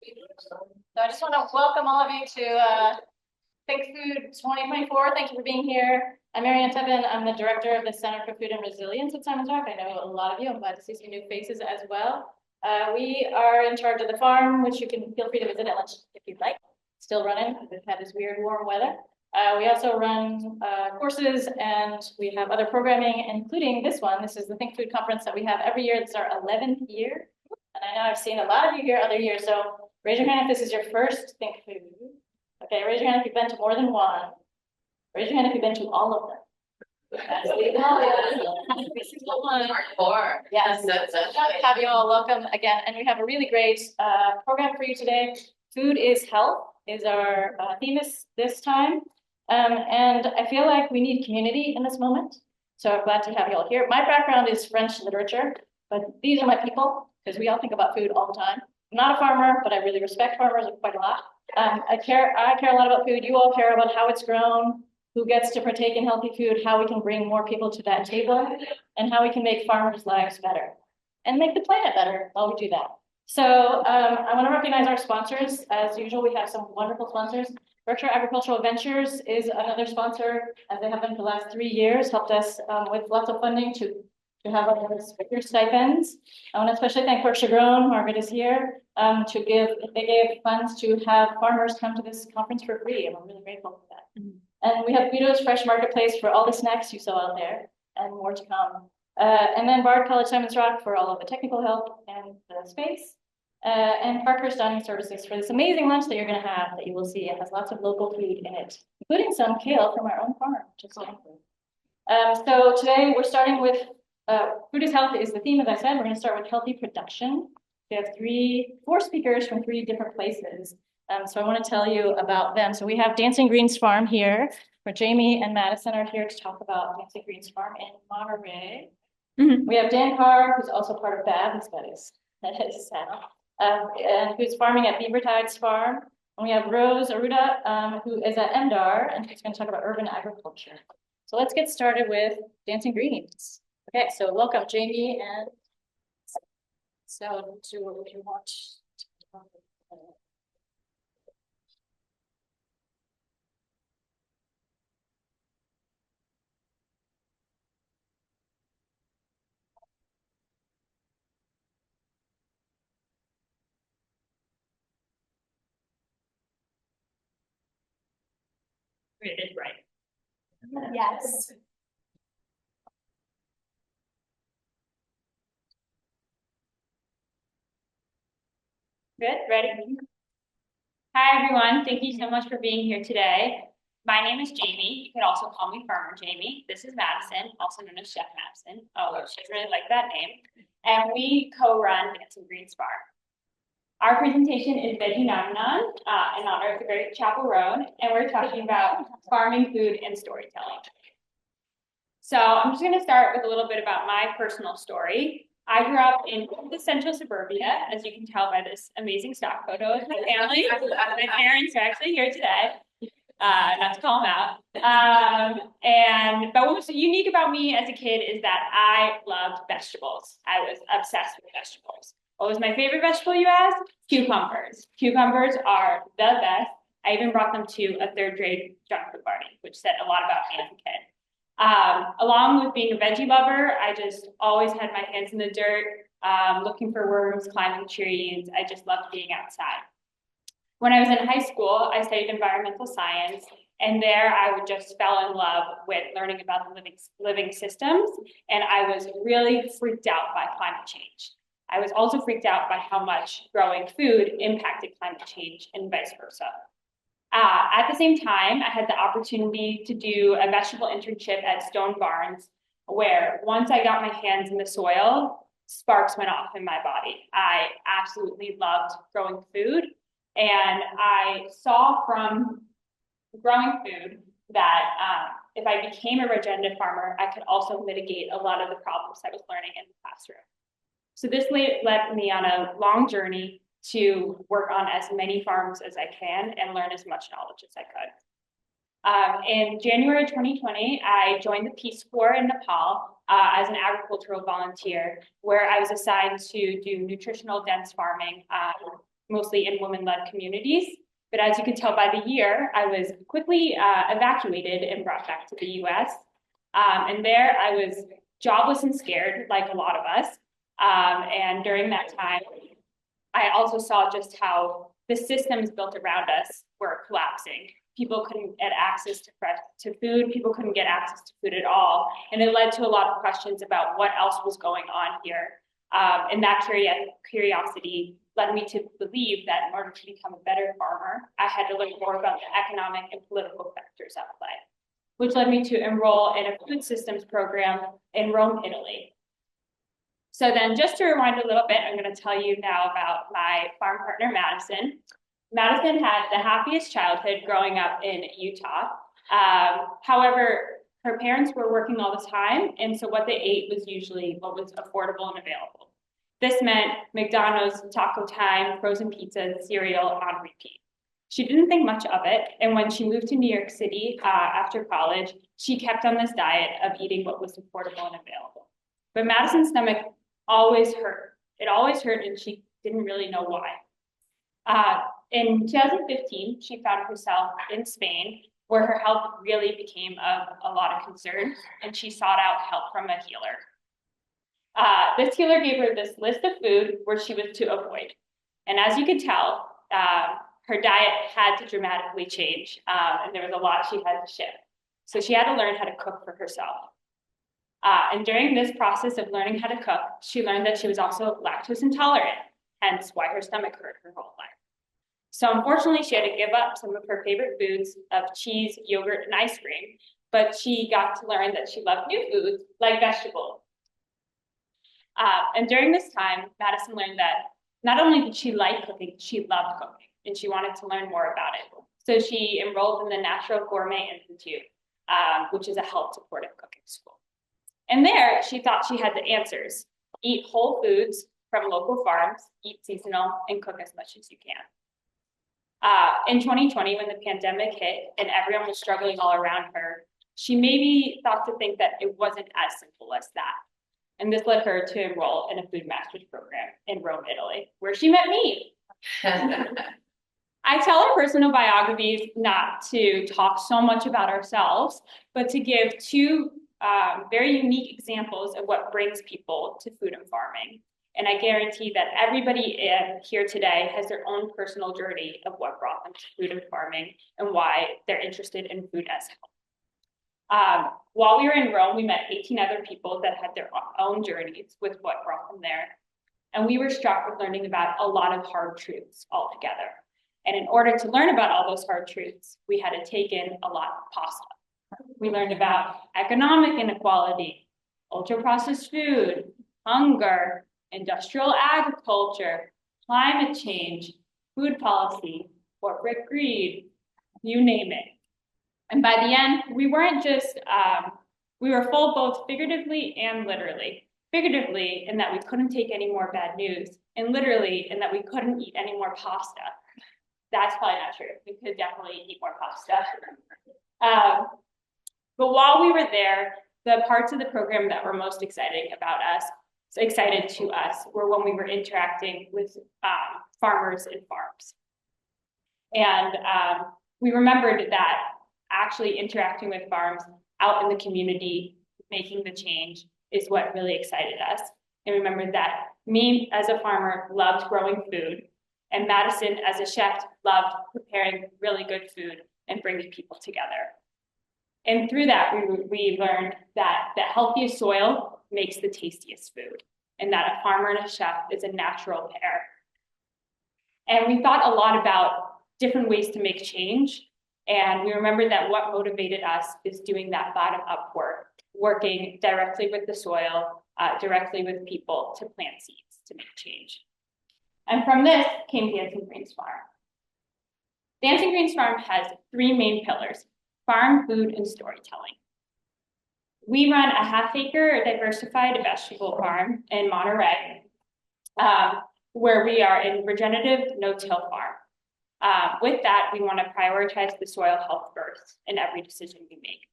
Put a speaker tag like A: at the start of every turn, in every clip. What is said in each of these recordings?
A: So I just want to welcome all of you to ThinkFOOD 2024. Thank you for being here. I'm Marion Nestle. I'm the director of the Center for Food and Resilience at Simon's Rock. I know a lot of you. I'm glad to see some new faces as well. We are in charge of the farm, which you can feel free to visit at lunch if you'd like. Still running. We've had this weird warm weather. We also run courses, and we have other programming, including this one. This is the ThinkFOOD conference that we have every year. It's our 11th year. And I know I've seen a lot of you here other years, so raise your hand if this is your first ThinkFOOD. Okay, raise your hand if you've been to more than one. Raise your hand if you've been to all of them. Yes, have you all welcome again. And we have a really great program for you today. Food is health is our theme this time. And I feel like we need community in this moment. So I'm glad to have you all here. My background is French literature, but these are my people, because we all think about food all the time. I'm not a farmer, but I really respect farmers quite a lot. I care a lot about food. You all care about how it's grown, who gets to partake in healthy food, how we can bring more people to that table, and how we can make farmers' lives better and make the planet better while we do that. So I want to recognize our sponsors. As usual, we have some wonderful sponsors. Berkshire Agricultural Ventures is another sponsor, as they have been for the last 3 years, helped us with lots of funding to have our speaker stipends. I want to especially thank Berkshire Grown, Margaret is here, they gave funds to have farmers come to this conference for free, and I'm really grateful for that. And we have Guido's Fresh Marketplace for all the snacks you saw out there, and more to come. And then Bard College Simon's Rock for all of the technical help and the space. And Parker's Dining Services for this amazing lunch that you're going to have that you will see. It has lots of local food in it, including some kale from our own farm, which is wonderful. So today we're starting with food is health is the theme, as I said. We're going to start with healthy production. We have 4 speakers from 3 different places. So I want to tell you about them. So we have Dancing Greens Farm here, where Jamie and Madison are here to talk about Dancing Greens Farm in Monterey. We have Dan Carr, who's also part of BAB, that is sound, and who's farming at Beavertides Farm. And we have Rose Emerita, who is at MDAR, and she's going to talk about urban agriculture. So let's get started with Dancing Greens. Okay, so welcome, Jamie, and so do if you want. It is right.
B: Yes. Good, ready? Hi, everyone. Thank you so much for being here today. My name is Jamie. You could also call me Farmer Jamie. This is Madison, also known as Chef Madison. Oh, she really liked that name. And we co-run Dancing Greens Farm. Our presentation is Veggie Nananon in honor of the Great Chapel Road, and we're talking about farming, food, and storytelling. So I'm just going to start with a little bit about my personal story. I grew up in the central suburbia, as you can tell by this amazing stock photo of my family. My parents are actually here today, not to call them out. But what was unique about me as a kid is that I loved vegetables. I was obsessed with vegetables. What was my favorite vegetable, you ask? Cucumbers. Cucumbers are the best. I even brought them to a 3rd grade junk food party, which said a lot about me as a kid. Along with being a veggie lover, I just always had my hands in the dirt, looking for worms, climbing trees. I just loved being outside. When I was in high school, I studied environmental science, and there I just fell in love with learning about the living systems, and I was really freaked out by climate change. I was also freaked out by how much growing food impacted climate change and vice versa. At the same time, I had the opportunity to do a vegetable internship at Stone Barns, where once I got my hands in the soil, sparks went off in my body. I absolutely loved growing food, and I saw from growing food that if I became a regenerative farmer, I could also mitigate a lot of the problems I was learning in the classroom. So this led me on a long journey to work on as many farms as I can and learn as much knowledge as I could. In January 2020, I joined the Peace Corps in Nepal as an agricultural volunteer, where I was assigned to do nutritional dense farming mostly in women-led communities. But as you can tell by the year, I was quickly evacuated and brought back to the US. And there I was jobless and scared, like a lot of us. And during that time, I also saw just how the systems built around us were collapsing. People couldn't get access to food. People couldn't get access to food at all. And it led to a lot of questions about what else was going on here. And that curiosity led me to believe that in order to become a better farmer, I had to learn more about the economic and political factors at play, which led me to enroll in a food systems program in Rome, Italy. So then just to rewind a little bit, I'm going to tell you now about my farm partner, Madison. Madison had the happiest childhood growing up in Utah. However, her parents were working all the time, and so what they ate was usually what was affordable and available. This meant McDonald's, Taco Time, frozen pizzas, cereal on repeat. She didn't think much of it, and when she moved to New York City after college, she kept on this diet of eating what was affordable and available. But Madison's stomach always hurt. It always hurt, and she didn't really know why. In 2015, she found herself in Spain, where her health really became of a lot of concern, and she sought out help from a healer. This healer gave her this list of food where she was to avoid. And as you could tell, her diet had to dramatically change, and there was a lot she had to shift. So she had to learn how to cook for herself. And during this process of learning how to cook, she learned that she was also lactose intolerant, hence why her stomach hurt her whole life. So unfortunately, she had to give up some of her favorite foods of cheese, yogurt, and ice cream, but she got to learn that she loved new foods like vegetables. And during this time, Madison learned that not only did she like cooking, she loved cooking, and she wanted to learn more about it. So she enrolled in the Natural Gourmet Institute, which is a health supportive cooking school. And there, she thought she had the answers. Eat whole foods from local farms, eat seasonal, and cook as much as you can. In 2020, when the pandemic hit and everyone was struggling all around her, she maybe thought to think that it wasn't as simple as that. And this led her to enroll in a food master's program in Rome, Italy, where she met me. I tell our personal biographies not to talk so much about ourselves, but to give two very unique examples of what brings people to food and farming. And I guarantee that everybody here today has their own personal journey of what brought them to food and farming and why they're interested in food as health. While we were in Rome, we met 18 other people that had their own journeys with what brought them there. And we were struck with learning about a lot of hard truths altogether. And in order to learn about all those hard truths, we had to take in a lot of pasta. We learned about economic inequality, ultra-processed food, hunger, industrial agriculture, climate change, food policy, corporate greed, you name it. And by the end, we weren't just, we were full both figuratively and literally. Figuratively, in that we couldn't take any more bad news, and literally, in that we couldn't eat any more pasta. That's probably not true. We could definitely eat more pasta. But while we were there, the parts of the program that were most excited to us were when we were interacting with farmers and farms. And we remembered that actually interacting with farms out in the community, making the change is what really excited us. And remembered that me as a farmer loved growing food, and Madison as a chef loved preparing really good food and bringing people together. And through that, we learned that the healthiest soil makes the tastiest food, and that a farmer and a chef is a natural pair. And we thought a lot about different ways to make change. And we remembered that what motivated us is doing that bottom-up work, working directly with the soil, directly with people to plant seeds to make change. And from this came Dancing Greens Farm. Dancing Greens Farm has three main pillars: farm, food, and storytelling. We run a half-acre diversified vegetable farm in Monterey, where we are in regenerative no-till farm. With that, we want to prioritize the soil health first in every decision we make.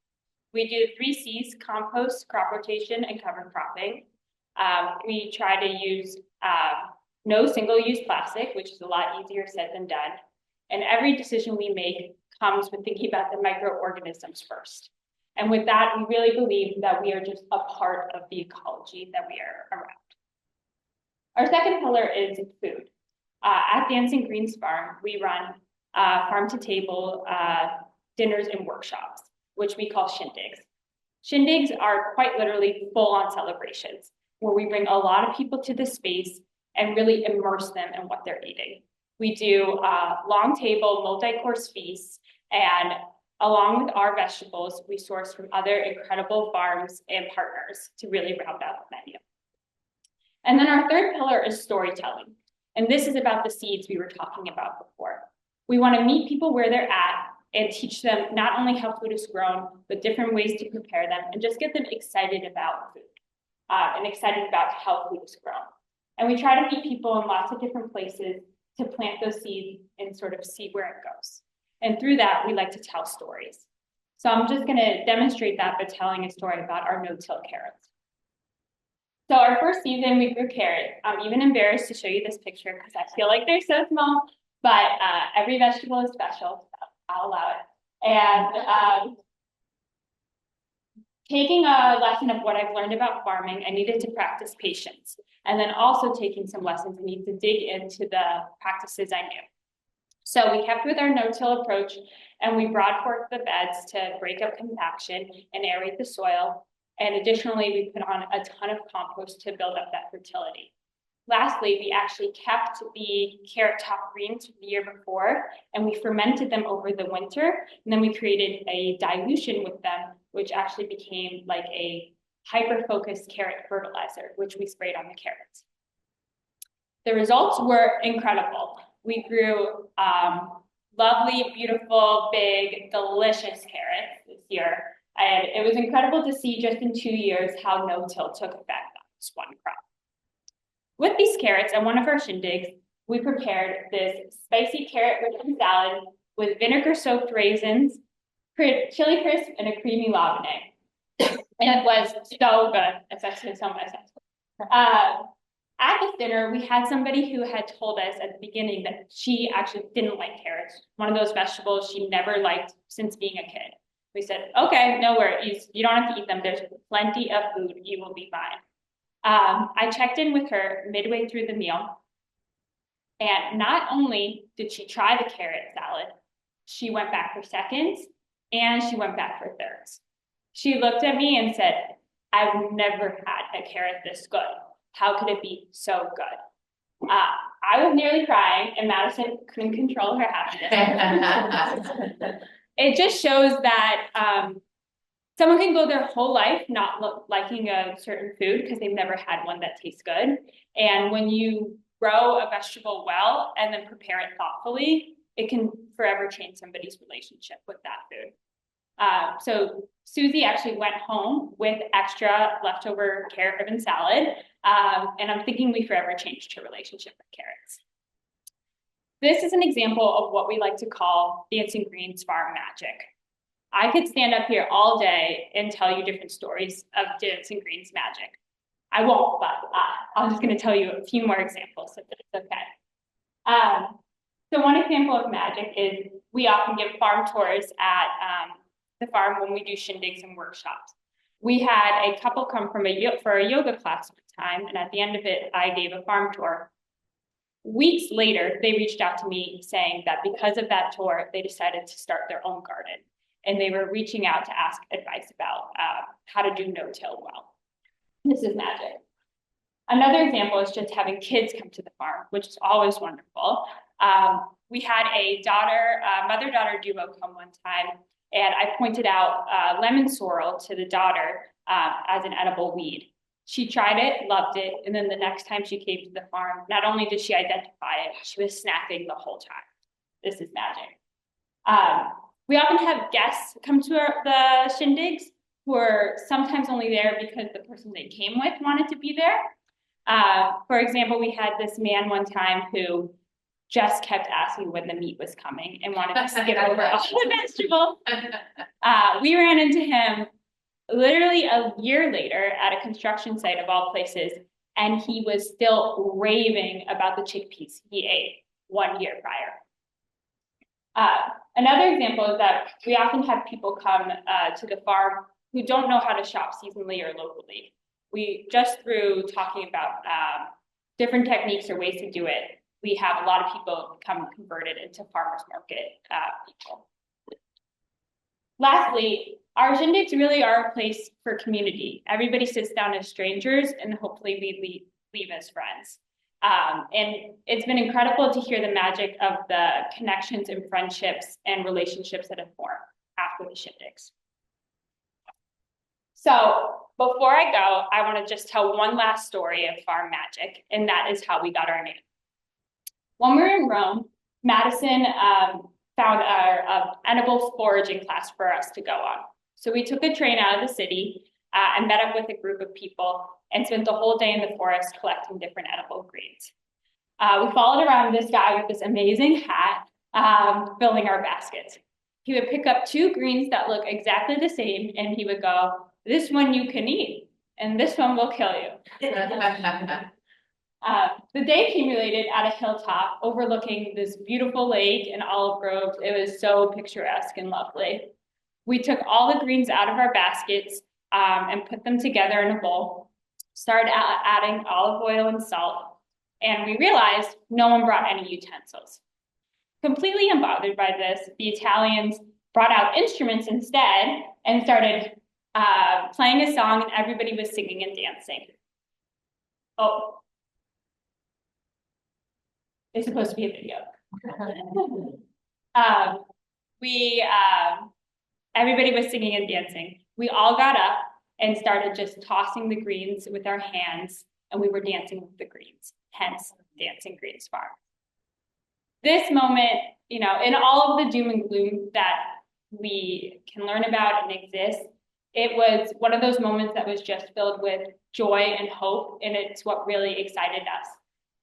B: We do 3 C's: compost, crop rotation, and cover cropping. We try to use no single-use plastic, which is a lot easier said than done. And every decision we make comes with thinking about the microorganisms first. And with that, we really believe that we are just a part of the ecology that we are around. Our second pillar is food. At Dancing Greens Farm, we run farm-to-table dinners and workshops, which we call shindigs. Shindigs are quite literally full-on celebrations, where we bring a lot of people to the space and really immerse them in what they're eating. We do long table, multi-course feasts, and along with our vegetables, we source from other incredible farms and partners to really round out the menu. And then our third pillar is storytelling. And this is about the seeds we were talking about before. We want to meet people where they're at and teach them not only how food is grown, but different ways to prepare them, and just get them excited about food and excited about how food is grown. And we try to meet people in lots of different places to plant those seeds and sort of see where it goes. And through that, we like to tell stories. So I'm just going to demonstrate that by telling a story about our no-till carrots. So our first season, we grew carrots. I'm even embarrassed to show you this picture because I feel like they're so small, but every vegetable is special, so I'll allow it. And taking a lesson of what I've learned about farming, I needed to practice patience. And then also taking some lessons, I need to dig into the practices I knew. So we kept with our no-till approach, and we brought forth the beds to break up compaction and aerate the soil. And additionally, we put on a ton of compost to build up that fertility. Lastly, we actually kept the carrot top greens from the year before, and we fermented them over the winter. And then we created a dilution with them, which actually became like a hyper-focused carrot fertilizer, which we sprayed on the carrots. The results were incredible. We grew lovely, beautiful, big, delicious carrots this year. And it was incredible to see just in 2 years how no-till took effect on this one crop. With these carrots and one of our shindigs, we prepared this spicy carrot rich salad with vinegar-soaked raisins, chili crisp, and a creamy labneh. And it was so good, especially to tell myself. At this dinner, we had somebody who had told us at the beginning that she actually didn't like carrots, one of those vegetables she never liked since being a kid. We said, okay, no worries, you don't have to eat them. There's plenty of food, you will be fine. I checked in with her midway through the meal, and not only did she try the carrot salad, she went back for seconds, and she went back for thirds. She looked at me and said, I've never had a carrot this good. How could it be so good? I was nearly crying, and Madison couldn't control her happiness. It just shows that someone can go their whole life not liking a certain food because they've never had one that tastes good. And when you grow a vegetable well and then prepare it thoughtfully, it can forever change somebody's relationship with that food. So Susie actually went home with extra leftover carrot ribbon salad, and I'm thinking we forever changed her relationship with carrots. This is an example of what we like to call Dancing Greens Farm magic. I could stand up here all day and tell you different stories of Dancing Greens magic. I won't, but I'm just going to tell you a few more examples if it's okay. So one example of magic is we often give farm tours at the farm when we do shindigs and workshops. We had a couple come from for a yoga class one time, and at the end of it, I gave a farm tour. Weeks later, they reached out to me saying that because of that tour, they decided to start their own garden. And they were reaching out to ask advice about how to do no-till well. This is magic. Another example is just having kids come to the farm, which is always wonderful. We had a mother-daughter duo come one time, and I pointed out lemon sorrel to the daughter as an edible weed. She tried it, loved it, and then the next time she came to the farm, not only did she identify it, she was snacking the whole time. This is magic. We often have guests come to the shindigs who are sometimes only there because the person they came with wanted to be there. For example, we had this man one time who just kept asking when the meat was coming and wanted to skip over all the vegetables. We ran into him literally a year later at a construction site of all places, and he was still raving about the chickpeas he ate 1 year prior. Another example is that we often have people come to the farm who don't know how to shop seasonally or locally. We just through talking about different techniques or ways to do it, we have a lot of people become converted into farmers market people. Lastly, our shindigs really are a place for community. Everybody sits down as strangers, and hopefully we leave as friends. And it's been incredible to hear the magic of the connections and friendships and relationships that have formed after the shindigs. So before I go, I want to just tell one last story of farm magic, and that is how we got our name. When we were in Rome, Madison found our edible foraging class for us to go on. So we took a train out of the city and met up with a group of people and spent the whole day in the forest collecting different edible greens. We followed around this guy with this amazing hat, filling our baskets. He would pick up 2 greens that look exactly the same, and he would go, "This one you can eat, and this one will kill you." The day accumulated at a hilltop overlooking this beautiful lake and olive groves. It was so picturesque and lovely. We took all the greens out of our baskets and put them together in a bowl, started adding olive oil and salt, and we realized no one brought any utensils. Completely unbothered by this, the Italians brought out instruments instead and started playing a song, and everybody was singing and dancing. Oh. It's supposed to be a video. Everybody was singing and dancing. We all got up and started just tossing the greens with our hands, and we were dancing with the greens, hence Dancing Greens Farm. This moment, you know, in all of the doom and gloom that we can learn about and exist, it was one of those moments that was just filled with joy and hope, and it's what really excited us.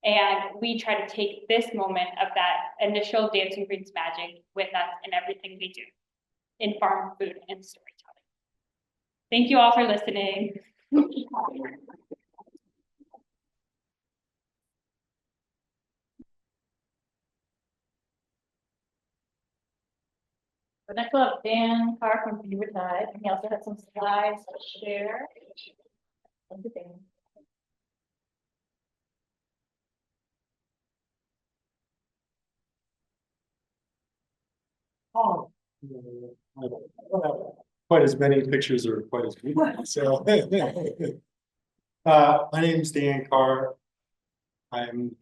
B: And we try to take this moment of that initial Dancing Greens magic with us in everything we do in farm, food, and storytelling. Thank you all for listening.
A: So next we'll have Dan Carr from Emerita, and he also has some slides to share. Thank you, Dan.
C: Oh, I don't have quite as many pictures or quite as many. So, my name's Dan Carr. I'm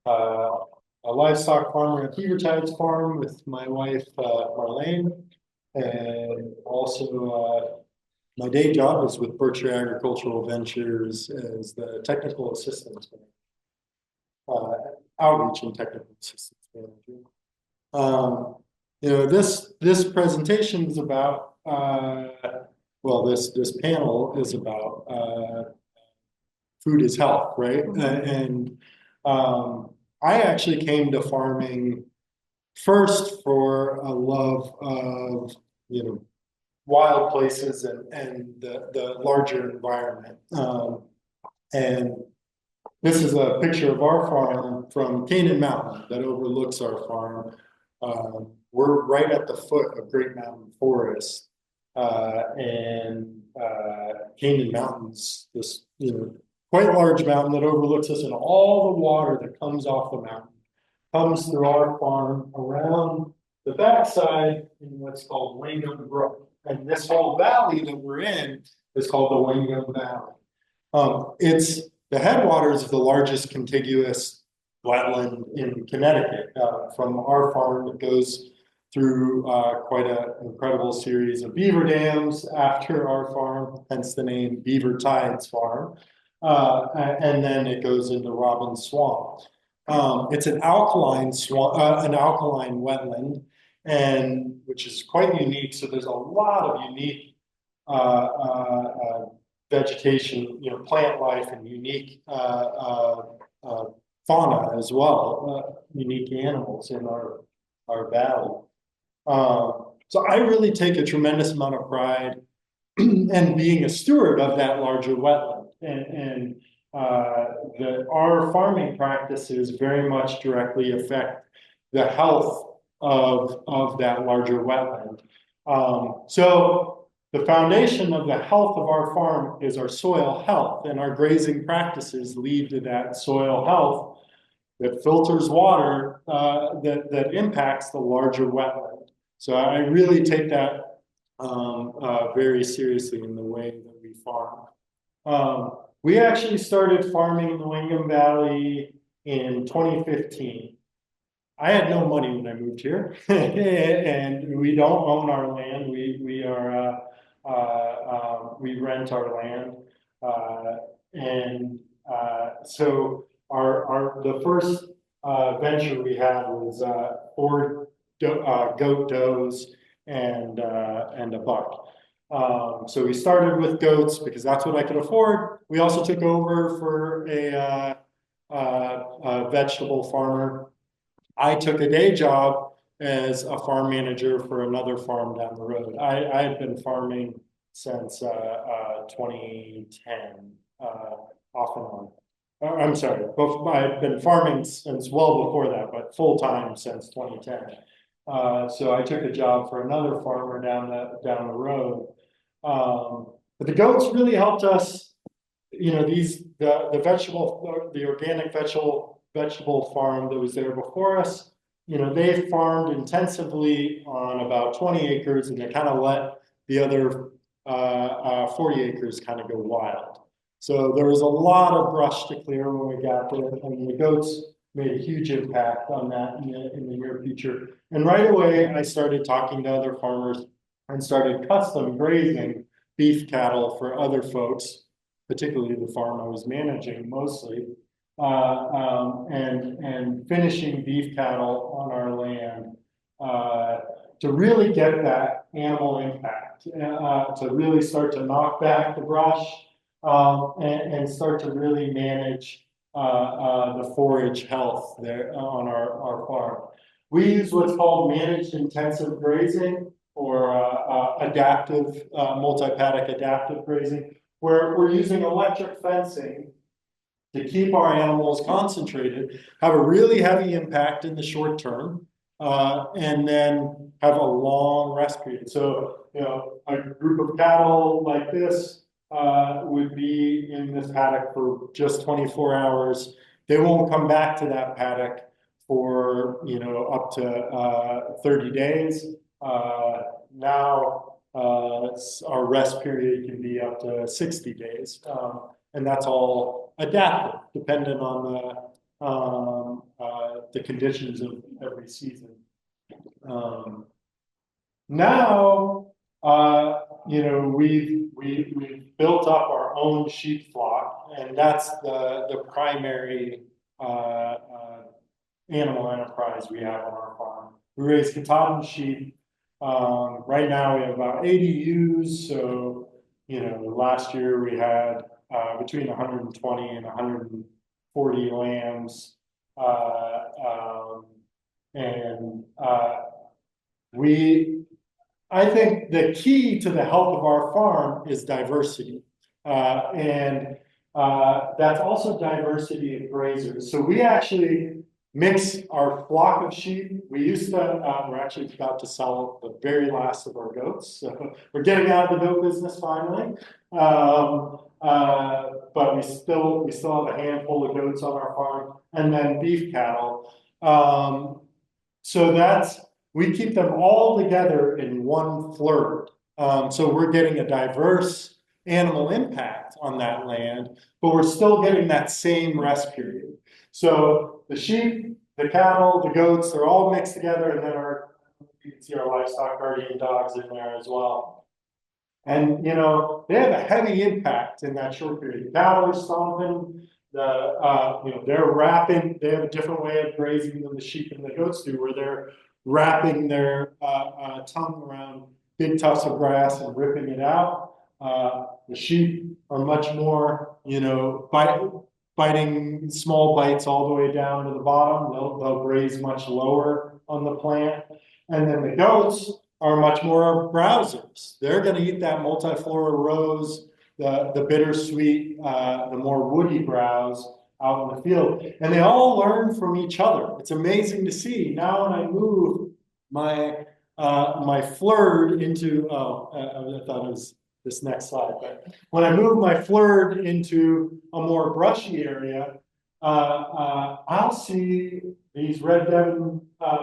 C: a livestock farmer at Beavertides Farm with my wife Marlene, and also my day job is with Berkshire Agricultural Ventures as the technical assistant, outreach and technical assistance manager. You know, this presentation is about, well, this panel is about food is health, right? And I actually came to farming first for a love of, you know, wild places and the larger environment. And this is a picture of our farm from Canaan Mountain that overlooks our farm. We're right at the foot of Great Mountain Forest, and Canaan Mountain's this, you know, quite large mountain that overlooks us, and all the water that comes off the mountain comes through our farm around the backside in what's called Wingum Brook, and this whole valley that we're in is called the Wingum Valley. It's the headwaters of the largest contiguous wetland in Connecticut. From our farm, it goes through quite an incredible series of beaver dams after our farm, hence the name Beavertides Farm. And then it goes into Robin Swamp. It's an alkaline swamp, an alkaline wetland, and which is quite unique. So there's a lot of unique vegetation, you know, plant life, and unique fauna as well, unique animals in our valley. So I really take a tremendous amount of pride in being a steward of that larger wetland. And that our farming practices very much directly affect the health of that larger wetland. So the foundation of the health of our farm is our soil health, and our grazing practices lead to that soil health that filters water that impacts the larger wetland. So I really take that very seriously in the way that we farm. We actually started farming in the Wingham Valley in 2015. I had no money when I moved here, and we don't own our land. We rent our land, and so the first venture we had was 4 goat does and a buck. So we started with goats because that's what I could afford. We also took over for a vegetable farmer. I took a day job as a farm manager for another farm down the road. I had been farming since 2010, off and on. I'm sorry, I've been farming since well before that, but full time since 2010. So I took a job for another farmer down the road. But the goats really helped us. You know, the organic vegetable farm that was there before us. You know, they farmed intensively on about 20 acres, and they kind of let the other 40 acres kind of go wild. So there was a lot of brush to clear when we got there, and the goats made a huge impact on that in the near future. And right away, I started talking to other farmers and started custom grazing beef cattle for other folks, particularly the farm I was managing mostly, and finishing beef cattle on our land to really get that animal impact, to really start to knock back the brush and start to really manage the forage health there on our farm. We use what's called managed intensive grazing or adaptive, multi-paddock adaptive grazing, where we're using electric fencing to keep our animals concentrated, have a really heavy impact in the short term, and then have a long rest period. So, you know, a group of cattle like this would be in this paddock for just 24 hours. They won't come back to that paddock for, you know, up to 30 days. Now, our rest period can be up to 60 days. And that's all adaptive, dependent on the conditions of every season. Now, you know, we've built up our own sheep flock, and that's the primary animal enterprise we have on our farm. We raise Katahdin sheep. Right now we have about 80 ewes. So, you know, last year we had between 120 and 140 lambs. I think the key to the health of our farm is diversity. And that's also diversity of grazers. So we actually mix our flock of sheep. We used to, we're actually about to sell the very last of our goats. So we're getting out of the goat business finally. But we still have a handful of goats on our farm, and then beef cattle. So we keep them all together in one flurry. So we're getting a diverse animal impact on that land, but we're still getting that same rest period. So the sheep, the cattle, the goats, they're all mixed together, and then you can see our livestock guardian dogs in there as well. And, you know, they have a heavy impact in that short period. The cattle are stomping, you know, they're wrapping. They have a different way of grazing than the sheep and the goats do, where they're wrapping their tongue around big tufts of grass and ripping it out. The sheep are much more, you know, biting small bites all the way down to the bottom. They'll graze much lower on the plant. And then the goats are much more browsers. They're going to eat that multiflora rose the bittersweet, the more woody browse out in the field. And they all learn from each other. It's amazing to see. Now when I move my my flirt into, I thought it was this next slide, but when I move my flirt into a more brushy area, I'll see these red Devon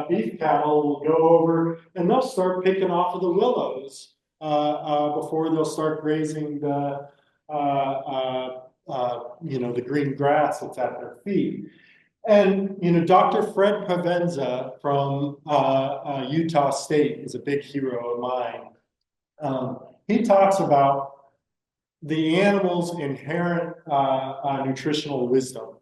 C: beef cattle will go over and they'll start picking off of the willows before they'll start grazing the the green grass that's at their feet. And Dr. Fred Pavenza from Utah State is a big hero of mine. He talks about the animal's inherent nutritional wisdom,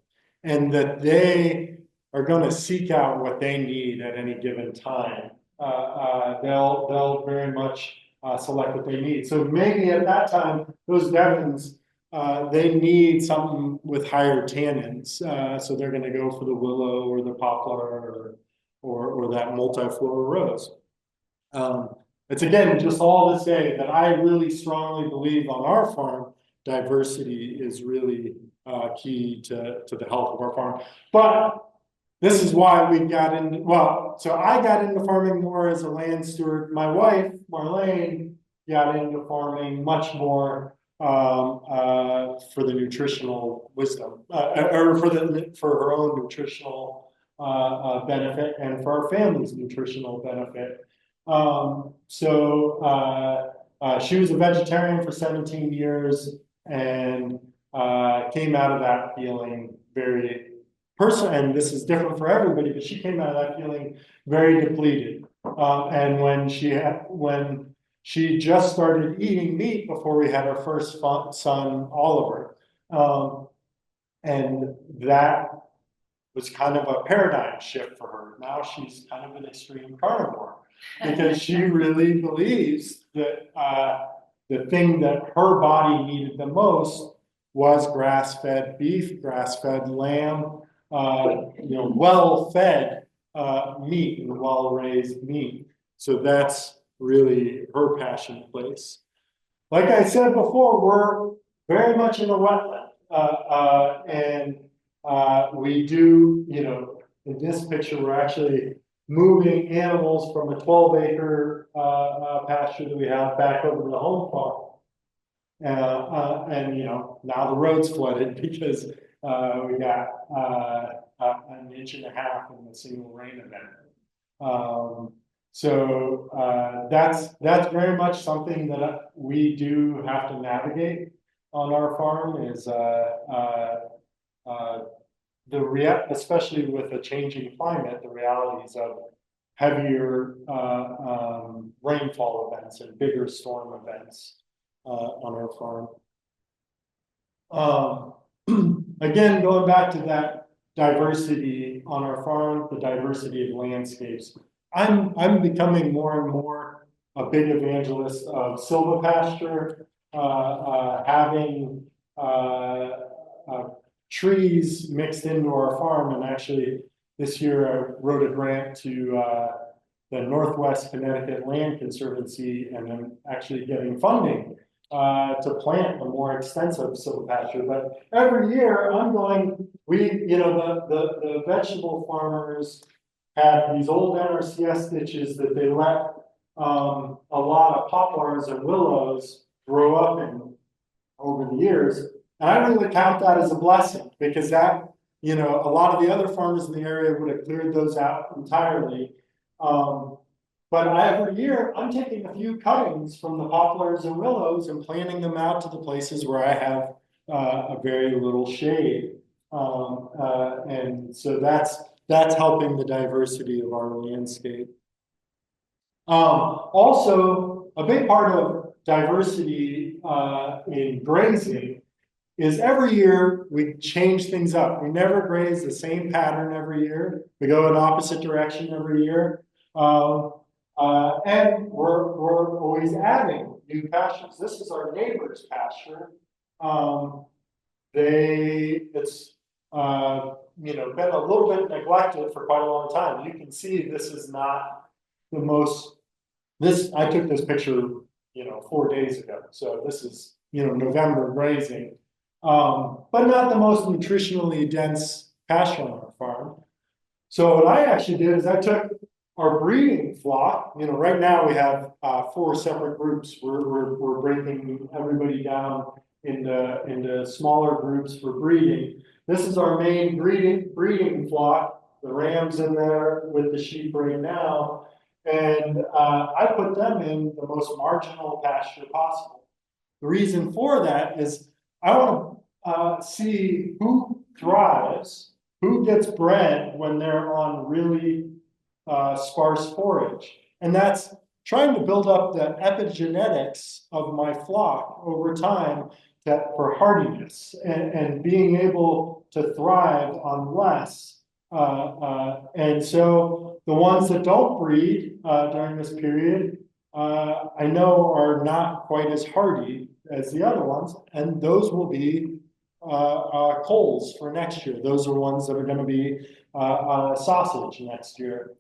C: and that they are going to seek out what they need at any given time. They'll very much select what they need. So maybe at that time, those Devons, they need something with higher tannins. So they're going to go for the willow or the poplar or that multiflora rose. It's again, just all to say that I really strongly believe on our farm, diversity is really key to the health of our farm. But this is why we got into, so I got into farming more as a land steward. My wife, Marlene, got into farming much more for the nutritional wisdom, or for her own nutritional benefit and for our family's nutritional benefit. She was a vegetarian for 17 years and came out of that feeling very personal, and this is different for everybody, but she came out of that feeling very depleted. And when she just started eating meat before we had our first son, Oliver, and that was kind of a paradigm shift for her. Now she's kind of an extreme carnivore because she really believes that the thing that her body needed the most was grass-fed beef, grass-fed lamb, well-fed meat and well-raised meat. So that's really her passion place. Like I said before, we're very much in a wetland, and we do, in this picture, we're actually moving animals from a 12-acre pasture that we have back over to the home farm. And now the road's flooded because we got an inch and a half in a single rain event. That's very much something that we do have to navigate on our farm is especially with a changing climate, the realities of heavier rainfall events and bigger storm events on our farm. Again, going back to that diversity on our farm, the diversity of landscapes, I'm becoming more and more a big evangelist of silvopasture, having trees mixed into our farm. And actually this year I wrote a grant to the Northwest Connecticut Land Conservancy, and I'm actually getting funding to plant a more extensive silvopasture. But every year I'm going, the vegetable farmers had these old NRCS ditches that they let a lot of poplars and willows grow up in over the years. And I really count that as a blessing because that, a lot of the other farmers in the area would have cleared those out entirely. But every year I'm taking a few cuttings from the poplars and willows and planting them out to the places where I have a very little shade. And so that's helping the diversity of our landscape. Also, a big part of diversity in grazing is every year we change things up. We never graze the same pattern every year. We go in opposite direction every year. And we're always adding new pastures. This is our neighbor's pasture. It's been a little bit neglected for quite a long time. You can see this is not the most. I took this picture, 4 days ago. So this is November grazing. But not the most nutritionally dense pasture on our farm. So what I actually did is I took our breeding flock. Right now we have 4 separate groups. We're breaking everybody down into smaller groups for breeding. This is our main breeding flock. The rams in there with the sheep right now, and I put them in the most marginal pasture possible. The reason for that is I want to see who thrives, who gets bred when they're on really sparse forage. And that's trying to build up the epigenetics of my flock over time for hardiness and being able to thrive on less. And so the ones that don't breed during this period, I know are not quite as hardy as the other ones, and those will be coals for next year. Those are ones that are going to be sausage next year.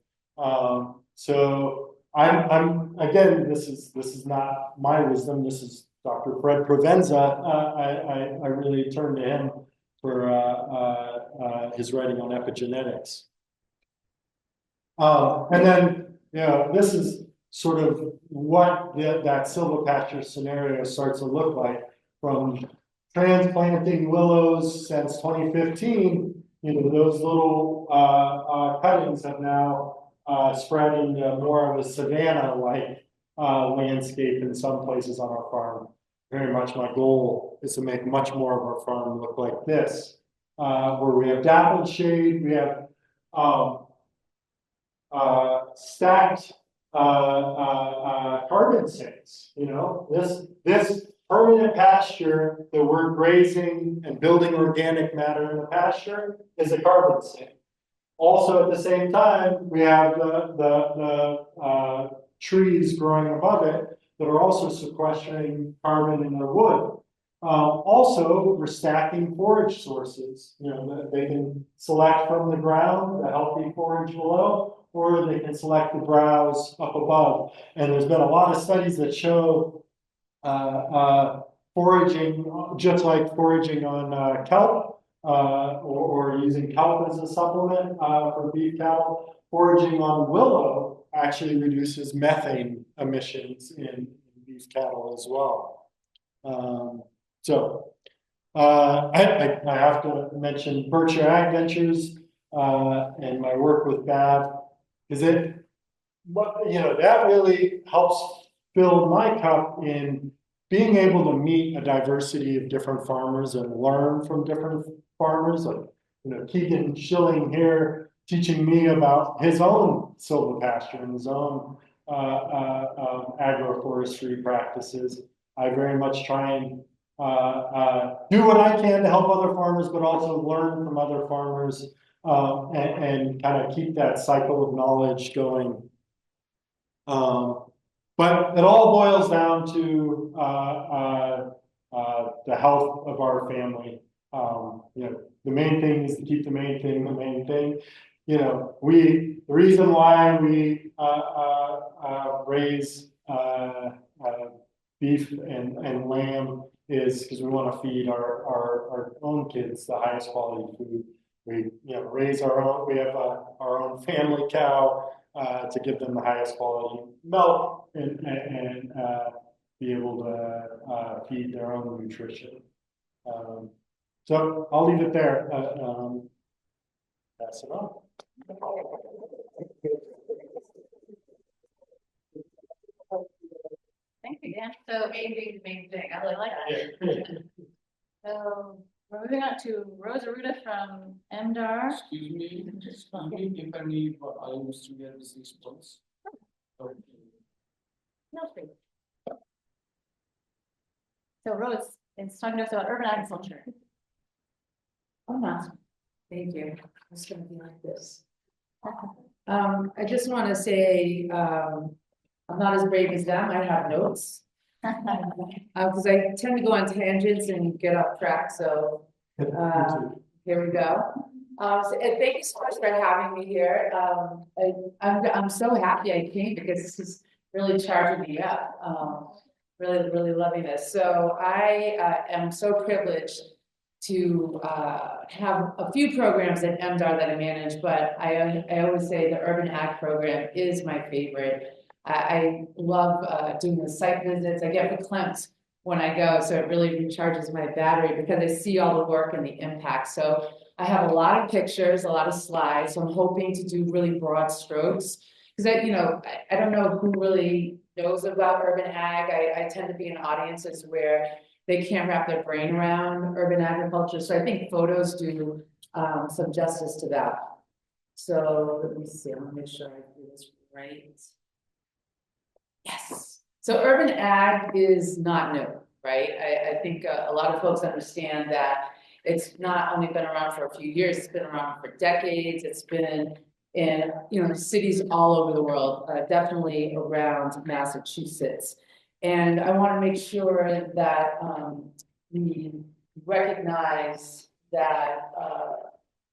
C: So I'm again, this is not my wisdom. This is Dr. Fred Provenza. I really turn to him for his writing on epigenetics. And then, this is sort of what that silvopasture scenario starts to look like from transplanting willows since 2015. Those little cuttings have now spread into more of a savanna-like landscape in some places on our farm. Very much my goal is to make much more of our farm look like this, where we have dappled shade, we have stacked carbon sinks. This permanent pasture that we're grazing and building organic matter in the pasture is a carbon sink. Also, at the same time, we have the trees growing above it that are also sequestering carbon in the wood. Also, we're stacking forage sources. They can select from the ground the healthy forage below, or they can select the browse up above. And there's been a lot of studies that show foraging, just like foraging on kelp, or using kelp as a supplement for beef cattle, foraging on willow actually reduces methane emissions in beef cattle as well. So I have to mention Berkshire Ag Ventures and my work with BAV, because that really helps fill my cup in being able to meet a diversity of different farmers and learn from different farmers. Like, Keegan Schilling here teaching me about his own silvopasture and his own agroforestry practices. I very much try and do what I can to help other farmers, but also learn from other farmers and kind of keep that cycle of knowledge going. But it all boils down to the health of our family. The main thing is to keep the main thing the main thing. The reason why we raise beef and lamb is because we want to feed our own kids the highest quality food. We raise our own. We have our own family cow to give them the highest quality milk and be able to feed their own nutrition. So I'll leave it there. Pass it on.
A: Thank you, Dan. So main thing. I really like that. So we're moving on to Emerita from MDAR.
D: Excuse me, just if I need what I used to get this response. Okay.
A: No, please. So Rose is talking to us about urban agriculture.
E: Oh, no. Thank you. It's going to be like this. I just want to say I'm not as brave as them. I have notes because I tend to go on tangents and get off track. So here we go. And thank you so much for having me here. I'm so happy I came because this is really charging me up. really loving this. So I am so privileged to have a few programs at MDAR that I manage, but I always say the Urban Ag program is my favorite. I love doing the site visits. I get verklempt when I go, so it really recharges my battery because I see all the work and the impact. So I have a lot of pictures, a lot of slides. So I'm hoping to do really broad strokes because I don't know who really knows about urban ag. I tend to be in audiences where they can't wrap their brain around urban agriculture. So I think photos do some justice to that. So let me see, I'm gonna make sure I do this right. Yes. So urban ag is not new, right? I think a lot of folks understand that it's not only been around for a few years, it's been around for decades. It's been in cities all over the world, definitely around Massachusetts. And I want to make sure that we recognize that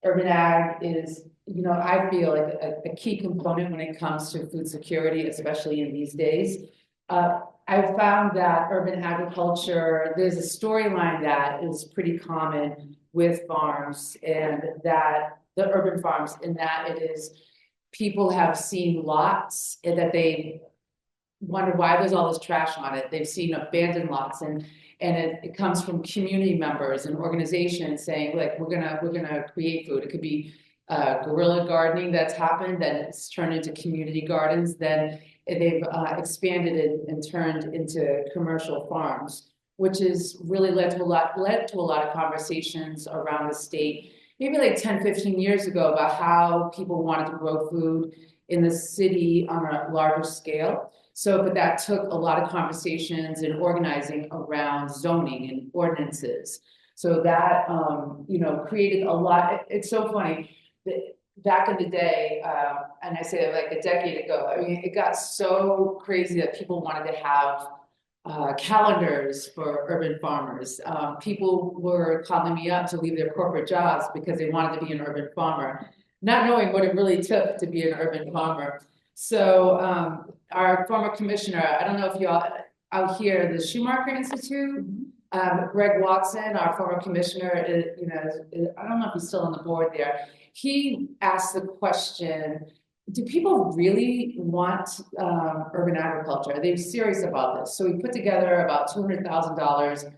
E: urban ag is, I feel like a key component when it comes to food security, especially in these days. I've found that urban agriculture, there's a storyline that is pretty common with farms and that the urban farms, in that it is people have seen lots and that they wonder why there's all this trash on it. They've seen abandoned lots and it comes from community members and organizations saying like, we're gonna create food. It could be guerrilla gardening that's happened, then it's turned into community gardens, then they've expanded it and turned into commercial farms, which has really led to a lot of conversations around the state, maybe like 10, 15 years ago about how people wanted to grow food in the city on a larger scale. So, but that took a lot of conversations and organizing around zoning and ordinances. So that, created a lot. It's so funny that back in the day, and I say like a decade ago, I mean, it got so crazy that people wanted to have calendars for urban farmers. People were calling me up to leave their corporate jobs because they wanted to be an urban farmer, not knowing what it really took to be an urban farmer. So our former commissioner, I don't know if you all out here, the Schumacher Institute, Greg Watson, our former commissioner, I don't know if he's still on the board there. He asked the question, do people really want urban agriculture? Are they serious about this? So we put together about $200,000,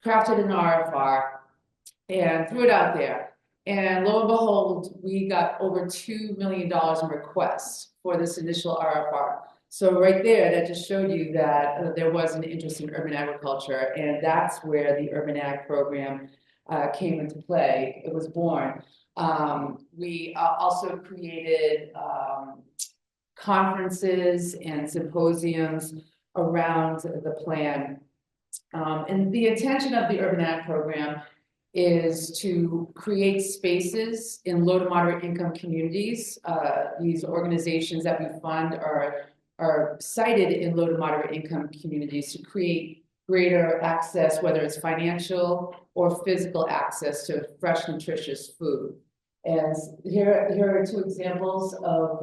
E: crafted an RFR, and threw it out there. And lo and behold, we got over $2 million in requests for this initial RFR. So right there, that just showed you that there was an interest in urban agriculture, and that's where the Urban Ag program came into play. It was born. We also created conferences and symposiums around the plan. And the intention of the Urban Ag program is to create spaces in low to moderate income communities. These organizations that we fund are cited in low to moderate income communities to create greater access, whether it's financial or physical access to fresh, nutritious food. And here are two examples of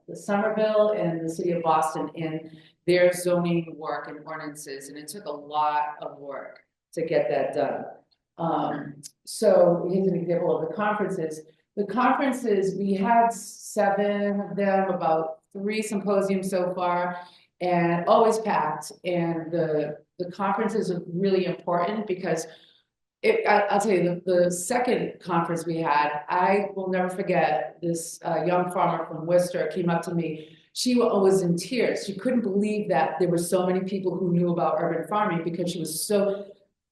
E: the Somerville and the city of Boston in their zoning work and ordinances, and it took a lot of work to get that done. So here's an example of the conferences. The conferences, we had 7 of them, about 3 symposiums so far, and always packed. And the conferences are really important because I'll tell you, the second conference we had, I will never forget this young farmer from Worcester came up to me. She was in tears. She couldn't believe that there were so many people who knew about urban farming because she was so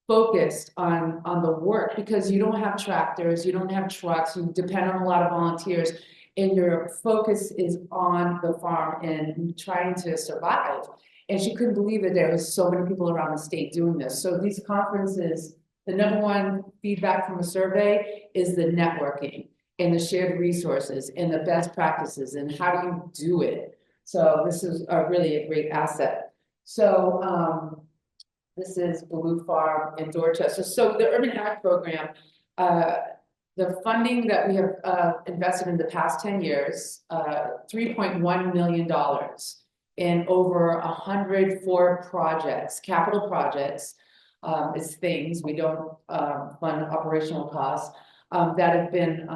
E: focused on the work, because you don't have tractors, you don't have trucks, you depend on a lot of volunteers, and your focus is on the farm and trying to survive. And she couldn't believe that there was so many people around the state doing this. So these conferences, the number one feedback from a survey is the networking and the shared resources and the best practices and how do you do it. So this is really a great asset. So this is Blue Farm in Dorchester. So the Urban Ag program, the funding that we have invested in the past 10 years, $3.1 million. in over 104 projects, capital projects. It's things, we don't fund operational costs, that have been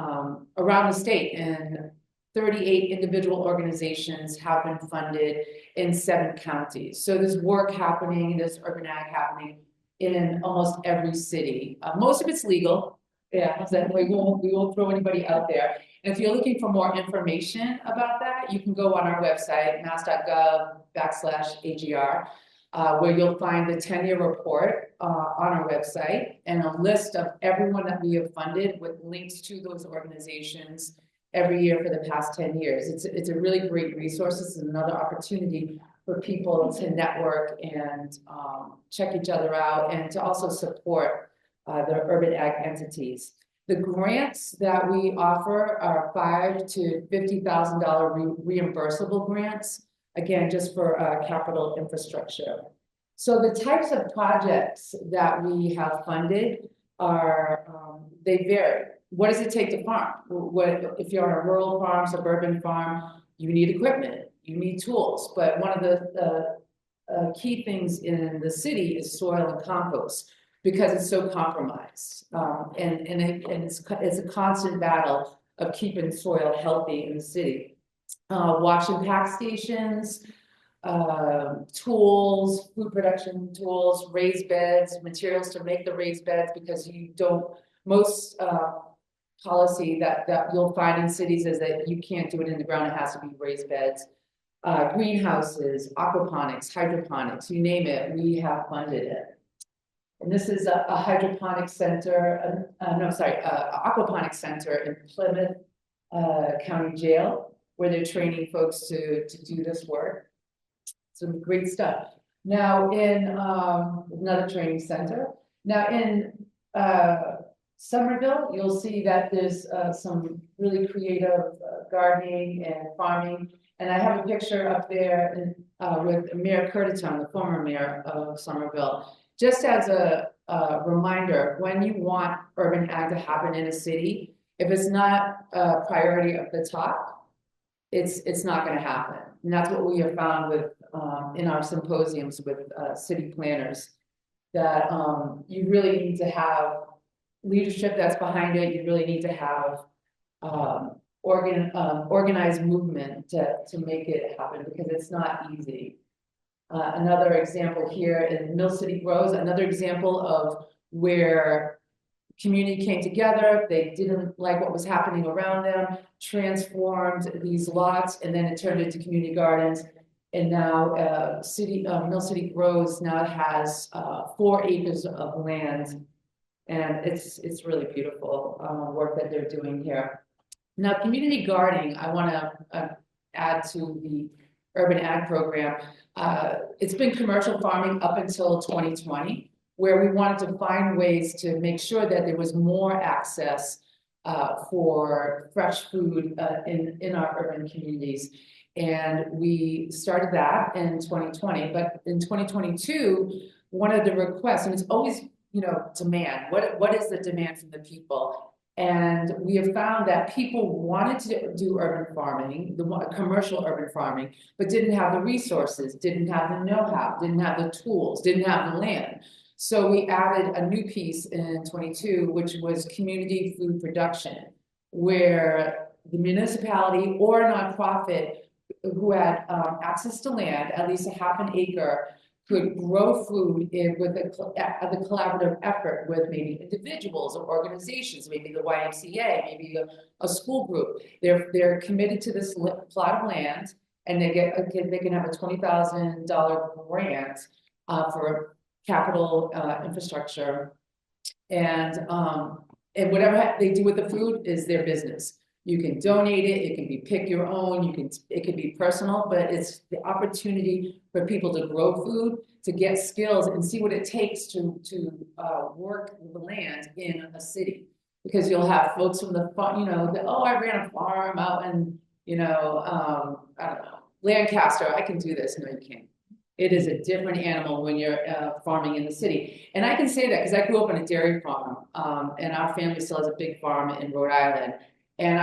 E: around the state, and 38 individual organizations have been funded in 7 counties. So there's work happening, there's urban ag happening in almost every city. Most of it's legal. Yeah, so we won't throw anybody out there. And if you're looking for more information about that, you can go on our website, mass.gov/AGR, where you'll find the 10-year report on our website and a list of everyone that we have funded with links to those organizations every year for the past 10 years. It's a really great resource. It's another opportunity for people to network and check each other out, and to also support the urban ag entities. The grants that we offer are $5,000 to $50,000 reimbursable grants, again, just for capital infrastructure. So the types of projects that we have funded are, they vary. What does it take to farm? If you're on a rural farm, suburban farm, you need equipment, you need tools. But one of the key things in the city is soil and compost, because it's so compromised. And it's a constant battle of keeping soil healthy in the city. Wash and pack stations, tools, food production tools, raised beds, materials to make the raised beds, because most policy that you'll find in cities is that you can't do it in the ground, it has to be raised beds. Greenhouses, aquaponics, hydroponics, you name it, we have funded it. And this is a hydroponic center, aquaponics center in Plymouth County Jail, where they're training folks to do this work. Some great stuff. Now in another training center. Now in Somerville, you'll see that there's some really creative gardening and farming. And I have a picture up there with Mayor Curtiton, the former mayor of Somerville. Just as a reminder, when you want urban ag to happen in a city, if it's not a priority at the top, it's not going to happen. And that's what we have found with in our symposiums with city planners, that you really need to have leadership that's behind it. You really need to have organized movement to make it happen, because it's not easy. Another example here in Mill City Grows, another example of where community came together, they didn't like what was happening around them, transformed these lots, and then it turned into community gardens. And now Mill City Grows now has 4 acres of land, and it's really beautiful work that they're doing here. Now, community gardening, I want to add to the urban ag program. It's been commercial farming up until 2020, where we wanted to find ways to make sure that there was more access for fresh food in our urban communities. And we started that in 2020, but in 2022, one of the requests, and it's always, demand, what is the demand from the people? And we have found that people wanted to do urban farming, commercial urban farming, but didn't have the resources, didn't have the know-how, didn't have the tools, didn't have the land. So we added a new piece in 22, which was community food production, where the municipality or a nonprofit who had access to land, at least a half an acre, could grow food with the collaborative effort with maybe individuals or organizations, maybe the YMCA, maybe a school group. They're committed to this plot of land, and they can have a $20,000 grant for capital infrastructure, and whatever they do with the food is their business. You can donate it, it can be pick your own, it can be personal, but it's the opportunity for people to grow food, to get skills and see what it takes to work the land in a city. Because you'll have folks from the farm, I ran a farm out in, I don't know, Lancaster, I can do this. No, you can't. It is a different animal when you're farming in the city. And I can say that because I grew up on a dairy farm, and our family still has a big farm in Rhode Island. And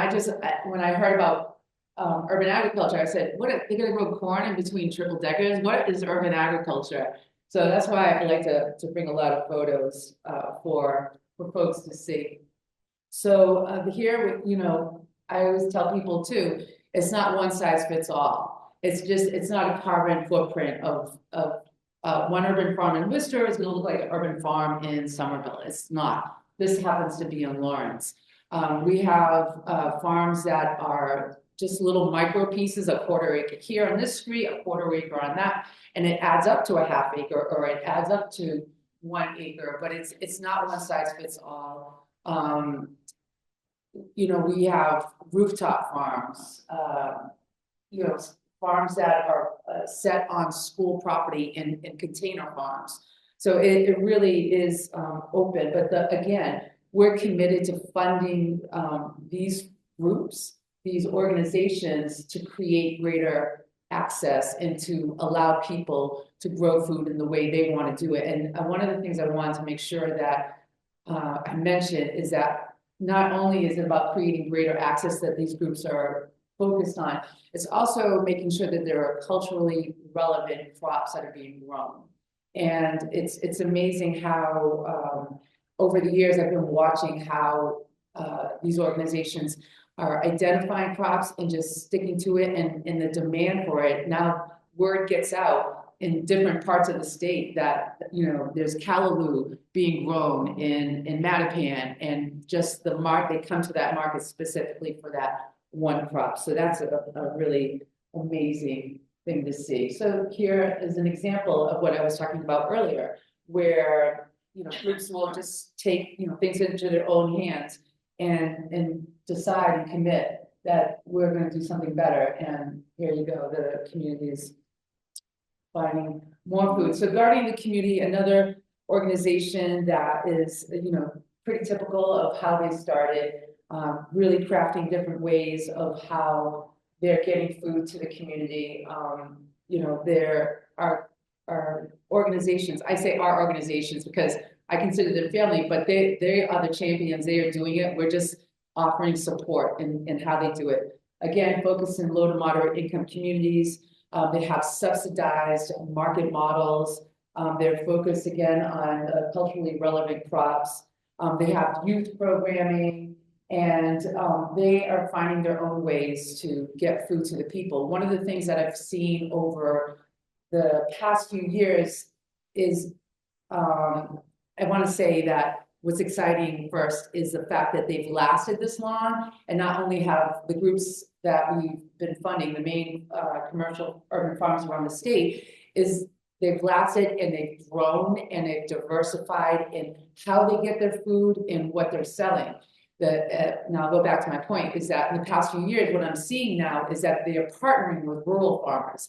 E: when I heard about urban agriculture. I said, what, they're gonna grow corn in between triple deckers? What is urban agriculture? So that's why I like to bring a lot of photos, for folks to see. So, here, you know, I always tell people too, it's not one size fits all. It's not a carbon footprint of one urban farm in Worcester is gonna look like an urban farm in Somerville. It's not. This happens to be in Lawrence. We have farms that are just little micro pieces, a quarter acre here on this street, a quarter acre on that, and it adds up to a half acre, or it adds up to 1 acre, but it's not one size fits all. You know, we have rooftop farms, you know, farms that are set on school property in container farms. So it really is open, but again, we're committed to funding these groups, these organizations, to create greater access and to allow people to grow food in the way they want to do it. And one of the things I wanted to make sure that I mentioned is that not only is it about creating greater access that these groups are focused on, it's also making sure that there are culturally relevant crops that are being grown. And it's amazing how over the years I've been watching how these organizations are identifying crops and just sticking to it, and the demand for it. Now word gets out in different parts of the state that, you know, there's callaloo being grown in Mattapan, and just the they come to that market specifically for that one crop. So that's a really amazing thing to see. So here is an example of what I was talking about earlier, where, you know, groups will just take, you know, things into their own hands and decide and commit that we're going to do something better. And here you go, the community is finding more food. So Guarding the Community, another organization that is, you know, pretty typical of how they started, really crafting different ways of how they're getting food to the community. You know, there are organizations, I say our organizations because I consider them family, but they are the champions. They are doing it. We're just offering support in how they do it. Again, focused in low to moderate income communities. They have subsidized market models. They're focused again on culturally relevant crops. They have youth programming, and they are finding their own ways to get food to the people. One of the things that I've seen over the past few years is, I want to say that what's exciting first is the fact that they've lasted this long, and not only have the groups that we've been funding, the main commercial urban farms around the state, is they've lasted and they've grown and they've diversified in how they get their food and what they're selling. Now I'll go back to my point, is that in the past few years, what I'm seeing now is that they are partnering with rural farmers,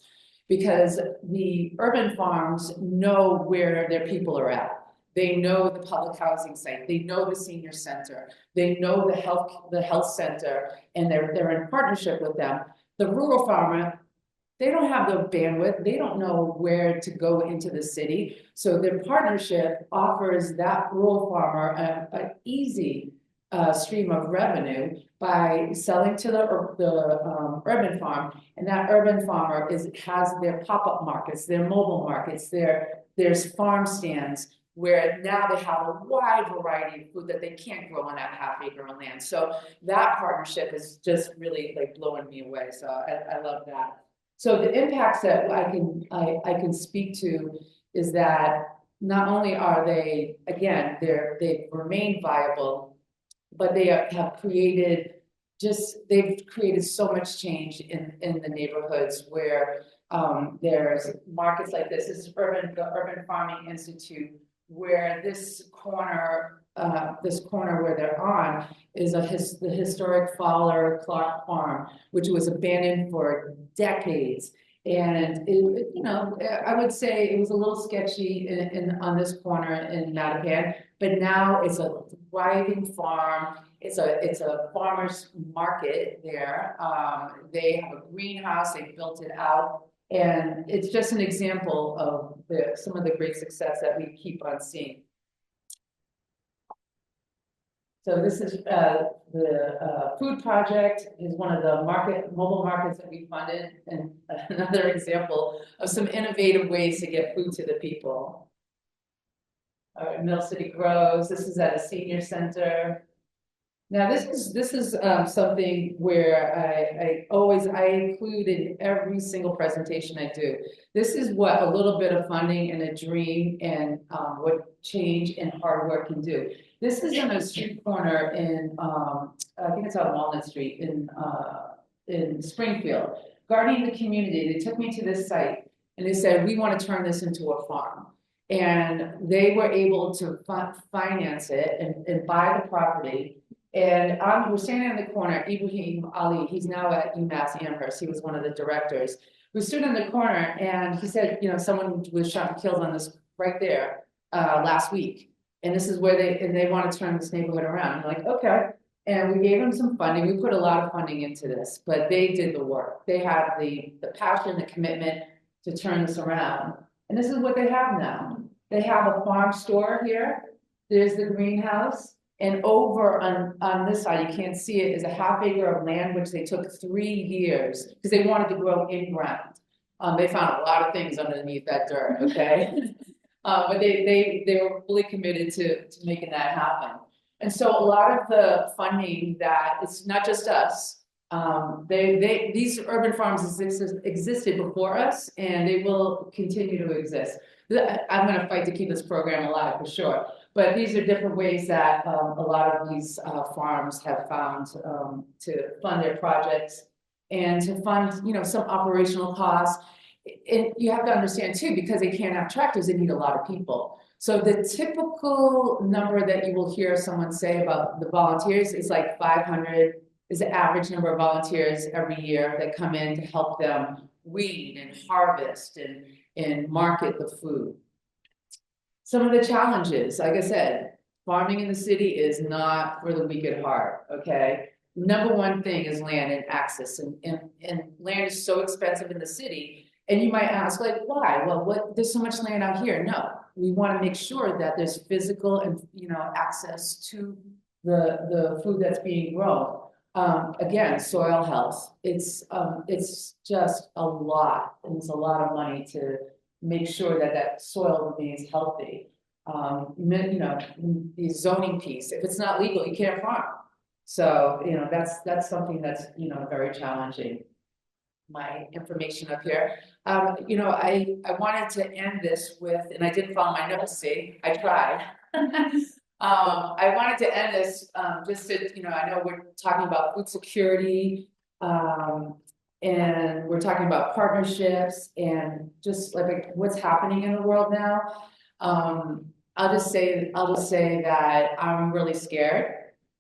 E: because the urban farms know where their people are at. They know the public housing site, they know the senior center, they know the health center, and they're in partnership with them. The rural farmer, they don't have the bandwidth, they don't know where to go into the city. So their partnership offers that rural farmer an easy stream of revenue by selling to the urban farm, and that urban farmer has their pop-up markets, their mobile markets, there's farm stands where now they have a wide variety of food that they can't grow on that half-acre of land. So that partnership is just really like blowing me away. So I love that. So the impacts that I can speak to is that not only are they, again, they've remained viable, but they have created they've created so much change in the neighborhoods where there's markets like this. This is the Urban Farming Institute, where this corner where they're on is the historic Fowler Clark Farm, which was abandoned for decades. And it, you know, I would say it was a little sketchy on this corner in Mattapan, but now it's a thriving farm. It's a farmer's market there. They have a greenhouse, they built it out. And it's just an example of some of the great success that we keep on seeing. So this is, the food project is one of the mobile markets that we funded, and another example of some innovative ways to get food to the people. Mill City Grows, this is at a senior center. Now, this is something where I include in every single presentation I do. This is what a little bit of funding and a dream and what change and hard work can do. This is in a street corner in I think it's on Walnut Street in Springfield. Guarding the community, they took me to this site and they said, we want to turn this into a farm. And they were able to finance it and buy the property. And we're standing in the corner, Ibrahim Ali, he's now at UMass Amherst, he was one of the directors. We stood in the corner and he said, you know, someone was shot and killed on this right there last week. And this is where they want to turn this neighborhood around. I'm like, okay. And we gave them some funding. We put a lot of funding into this, but they did the work. They had the passion, the commitment to turn this around. And this is what they have now. They have a farm store here. There's the greenhouse. And over on this side, you can't see it, is a half acre of land, which they took 3 years because they wanted to grow in ground. They found a lot of things underneath that dirt, okay? But they were fully committed to making that happen. And so a lot of the funding that it's not just us, these urban farms existed before us and they will continue to exist. I'm gonna fight to keep this program alive for sure. But these are different ways that a lot of these farms have found to fund their projects and to fund, you know, some operational costs. And you have to understand too, because they can't have tractors, they need a lot of people. So the typical number that you will hear someone say about the volunteers is like 500 is the average number of volunteers every year that come in to help them weed and harvest and market the food. Some of the challenges, like I said, farming in the city is not for the weak at heart, okay? Number one thing is land and access, and land is so expensive in the city. And you might ask, like, why? Well, there's so much land out here. No, we want to make sure that there's physical and, you know, access to the food that's being grown. Again, soil health, it's just a lot, and it's a lot of money to make sure that soil remains healthy. You know, the zoning piece, if it's not legal, you can't farm. So, you know, that's something that's, you know, very challenging. My information up here. You know, I wanted to end this with, and I didn't follow my notes, see, I tried. I wanted to end this just to, you know, I know we're talking about food security, and we're talking about partnerships and just like what's happening in the world now. I'll just say that I'm really scared.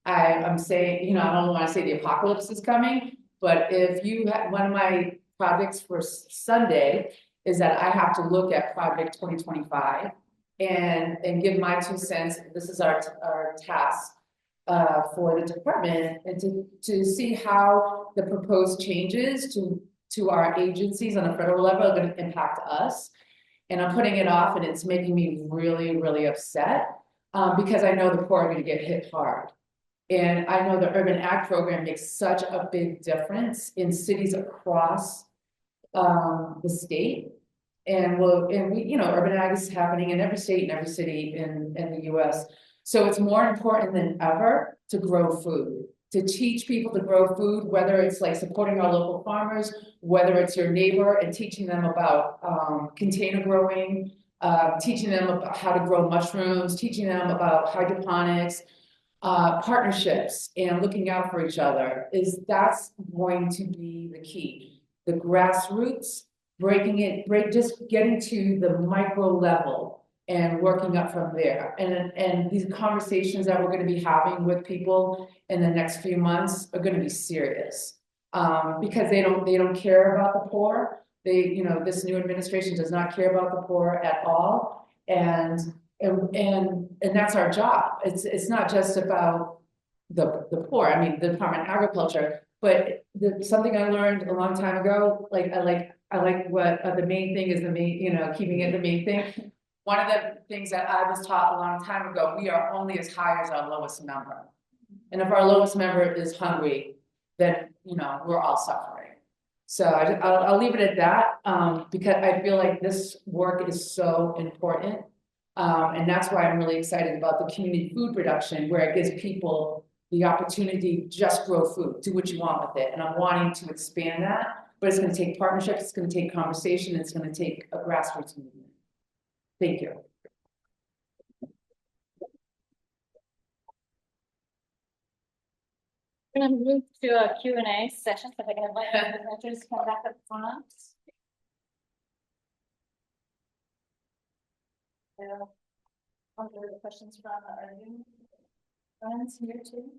E: I'm saying, you know, I don't want to say the apocalypse is coming, but if you had one of my projects for Sunday is that I have to look at Project 2025 and give my 2 cents. This is our task for the department, and to see how the proposed changes to our agencies on a federal level are going to impact us. And I'm putting it off, and it's making me really, really upset because I know the poor are going to get hit hard. And I know the Urban Ag program makes such a big difference in cities across the state. And we, you know, Urban Ag is happening in every state and every city in the US. So it's more important than ever to grow food, to teach people to grow food, whether it's like supporting our local farmers, whether it's your neighbor and teaching them about container growing, teaching them about how to grow mushrooms, teaching them about hydroponics, partnerships and looking out for each other, that's going to be the key. The grassroots, just getting to the micro level and working up from there. And these conversations that we're going to be having with people in the next few months are going to be serious, because they don't care about the poor. You know, this new administration does not care about the poor at all. And that's our job. It's not just about the poor. I mean, the Department of Agriculture, but something I learned a long time ago, like I like what the main thing is, the main, you know, keeping it the main thing. One of the things that I was taught a long time ago, we are only as high as our lowest number. And if our lowest member is hungry, then, you know, we're all suffering. So I'll leave it at that, because I feel like this work is so important. And that's why I'm really excited about the community food production, where it gives people the opportunity to just grow food, do what you want with it. And I'm wanting to expand that, but it's gonna take partnerships, it's gonna take conversation, it's gonna take a grassroots movement. Thank you.
A: We're gonna move to a Q&A session, so if I can invite the presenters to come back up front. Yeah. I'll go to the questions from our new friends here too.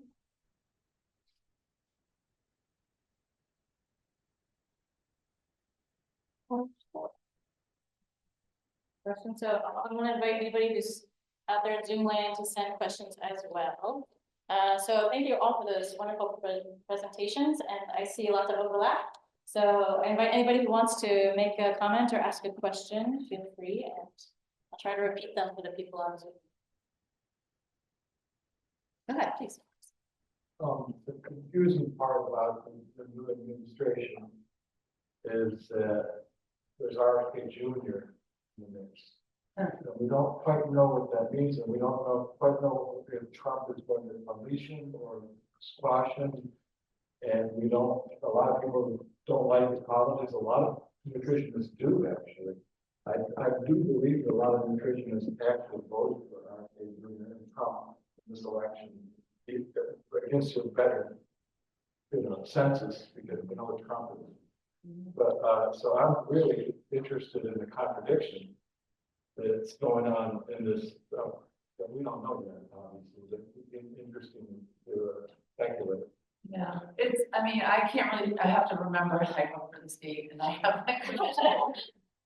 A: Questions, so I want to invite anybody who's out there in Zoom land to send questions as well. So thank you all for those wonderful presentations, and I see lots of overlap. So I invite anybody who wants to make a comment or ask a question, feel free, and I'll try to repeat them for the people on Zoom. Go ahead, please.
F: The confusing part about the new administration is that there's RFK Jr. in the mix. And we don't quite know what that means, and we don't quite know if Trump is going to unleash him or squash him. And we don't, a lot of people don't like his politics. A lot of nutritionists do, actually. I do believe that a lot of nutritionists actually voted for RFK Jr. and Trump in this election. It gives you a better, census, because we know what Trump is. But so I'm really interested in the contradiction that's going on in this that we don't know yet. Obviously, it's interesting to speculate.
E: Yeah, I mean, I can't really, I have to remember I vote for the state and I have my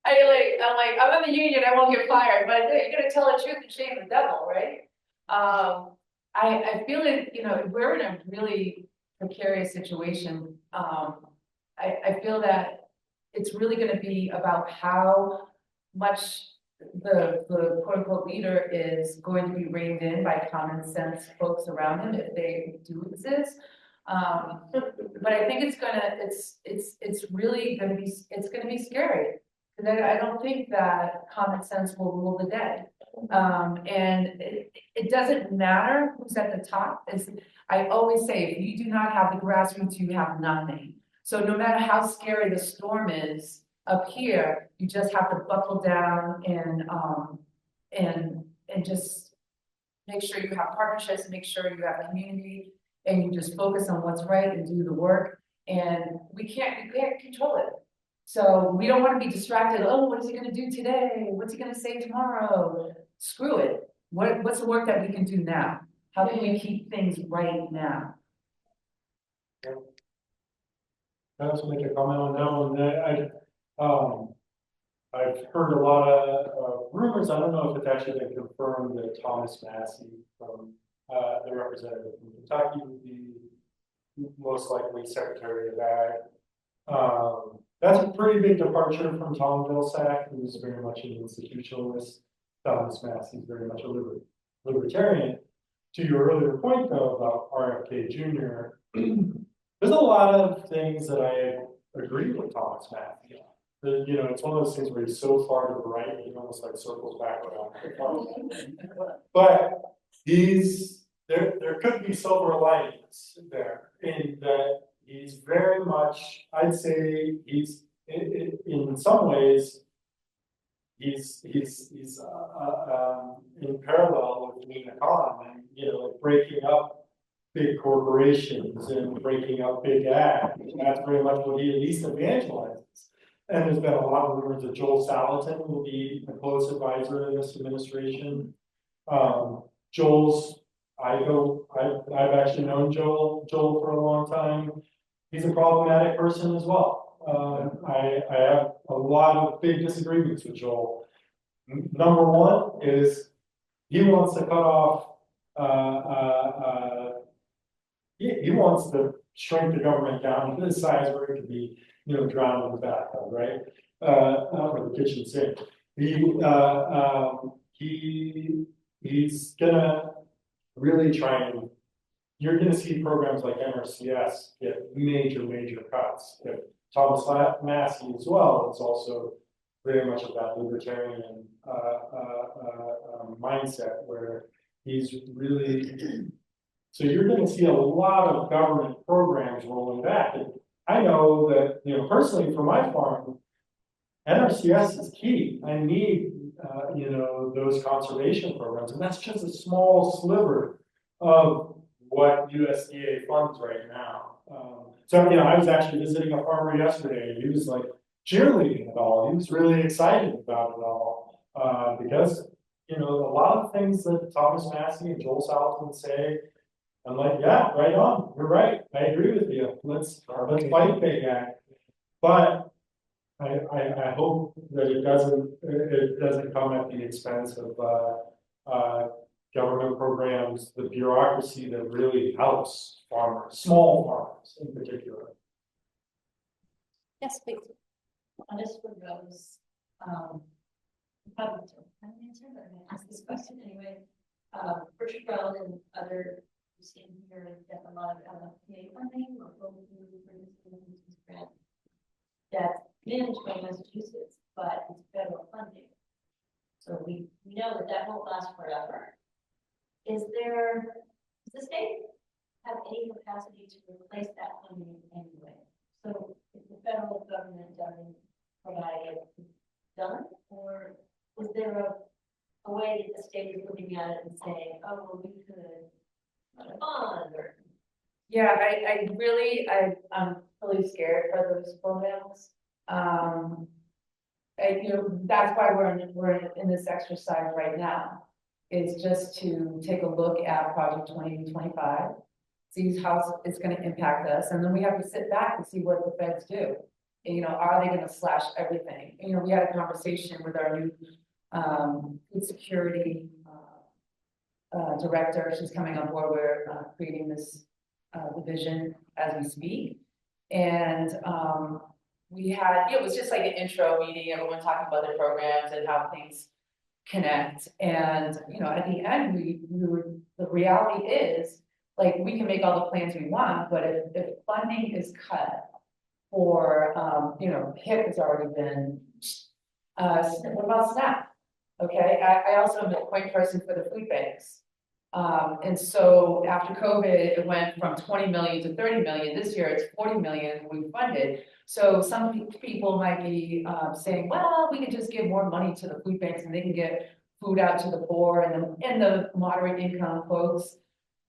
E: I'm in the union, I won't get fired, but you're gonna tell the truth and shame the devil, right? I feel like, we're in a really precarious situation. I feel that it's really gonna be about how much the quote unquote leader is going to be reined in by common sense folks around him, if they do exist. But I think it's really gonna be scary. Because I don't think that common sense will rule the day. And it doesn't matter who's at the top. As I always say, if you do not have the grassroots, you have nothing. So no matter how scary the storm is up here, you just have to buckle down and just make sure you have partnerships, make sure you have community, and you just focus on what's right and do the work. And we can't control it. So we don't want to be distracted. Oh, what is he going to do today? What's he going to say tomorrow? Screw it. What's the work that we can do now? How can we keep things right now?
C: I also make a comment on that one. I've heard a lot of rumors. I don't know if it's actually been confirmed that Thomas Massey from the representative from Kentucky would be most likely Secretary of Ag. That's a pretty big departure from Tom Vilsack, who is very much an institutionalist. Thomas Massey is very much a libertarian. To your earlier point, though, about RFK Jr., there's a lot of things that I agree with Thomas Massey on. It's one of those things where he's so far to the right, he almost like circles back around. But there could be silver linings there in that he's very much, I'd say he's in some ways, he's in parallel with Nina Khan and, breaking up big corporations and breaking up big ag. That's very much what he at least evangelizes. And there's been a lot of rumors that Joel Salatin will be a close advisor in this administration. I've actually known Joel for a long time. He's a problematic person as well. I have a lot of big disagreements with Joel. Number one is he wants to cut off, he wants to shrink the government down to the size where it can be, drowned in the bathtub, right? Or the kitchen sink. He's gonna really try and you're gonna see programs like MRCS get major cuts. If Thomas Massey as well is also very much of that libertarian mindset where he's really, so you're gonna see a lot of government programs rolling back. And I know that, you know, personally for my farm, NRCS is key. I need, you know, those conservation programs, and that's just a small sliver of what USDA funds right now. So, you know, I was actually visiting a farmer yesterday, and he was like cheerleading it all. He was really excited about it all, because, you know, a lot of things that Thomas Massey and Joel Salatin say, I'm like, yeah, right on. You're right. I agree with you. Let's fight big ag. But I hope that it doesn't come at the expense of government programs, the bureaucracy that really helps farmers, small farmers in particular.
A: Yes, please.
G: Just for those, probably don't answer, but I'm gonna ask this question anyway. Richard Brown and other, you see here, get a lot of LFPA funding, or grant that's managed by Massachusetts, but it's federal funding. So we know that that won't last forever. Does the state have any capacity to replace that funding anyway? So if the federal government doesn't provide it, it's done, or is there a way that the state is looking at it and saying, oh, well, we could run a bond or?
E: Yeah, I'm really scared for those programs. And, you know, that's why we're in this exercise right now, is just to take a look at Project 2025, see how it's going to impact us, and then we have to sit back and see what the feds do. And, you know, are they going to slash everything? And, you know, we had a conversation with our new food security director. She's coming on board. We're creating this division as we speak, and we had, it was just like an intro meeting, everyone talking about their programs and how things connect. And, you know, at the end, the reality is, like, we can make all the plans we want, but if funding is cut for, you know, HIP has already been, what about SNAP? Okay, I also am the point person for the food banks. And so after COVID, it went from 20 million to 30 million. This year it's 40 million we funded. So some people might be saying, well, we can just give more money to the food banks and they can get food out to the poor and the moderate income folks.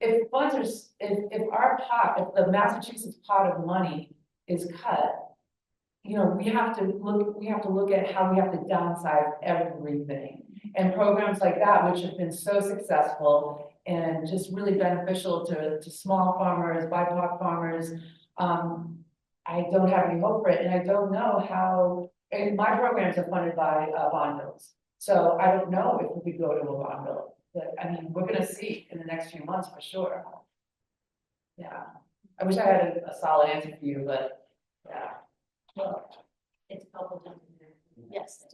E: If funds are, if our pot, if the Massachusetts pot of money is cut, you know, we have to look at how we have to downsize everything. And programs like that, which have been so successful and just really beneficial to small farmers, BIPOC farmers, I don't have any hope for it, and I don't know how. And my programs are funded by bond bills, so I don't know if we could go to a bond bill. But I mean, we're going to see in the next few months for sure. Yeah, I wish I had a solid answer for you, but yeah.
G: Well, it's coupled in there.
A: Yes.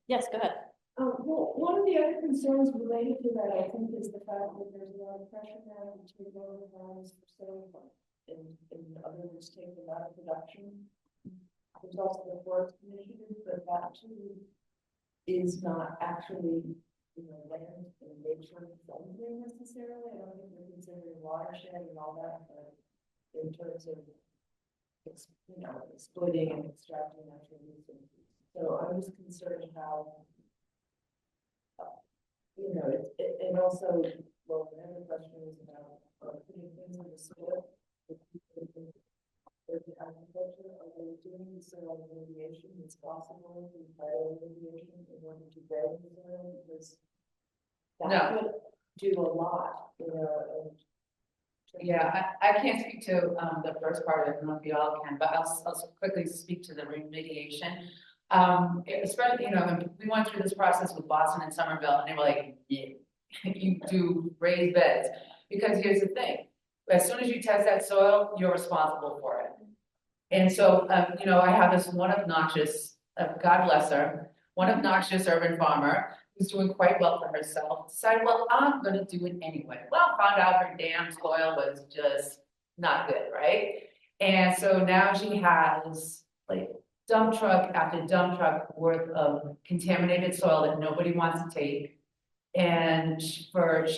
A: Yes, go ahead.
H: Well, one of the other concerns related to that, I think, is the fact that there's a lot of pressure now to lower the values for sale, and other words, take them out of production. There's also the forest initiative, but that too is not actually, you know, land and nature friendly necessarily. I don't think we're considering watershed and all that, but in terms of, you know, exploiting and extracting natural resources. So I'm just concerned how, you know, it also, well, another question is about putting things in the soil. With the agriculture, are they doing the soil remediation that's possible, the bioremediation in order to grow the soil? Because that would do a lot, you know.
E: Yeah, I can't speak to the first part of it, I don't know if you all can, but I'll quickly speak to the remediation. Especially, you know, when we went through this process with Boston and Somerville, and they were like, yeah, you do raised beds. Because here's the thing, as soon as you test that soil, you're responsible for it. And so, you know, I have this one obnoxious, God bless her, one obnoxious urban farmer who's doing quite well for herself, decided, well, I'm gonna do it anyway. Well, found out her damn soil was just not good, right? And so now she has like dump truck after dump truck worth of contaminated soil that nobody wants to take. And she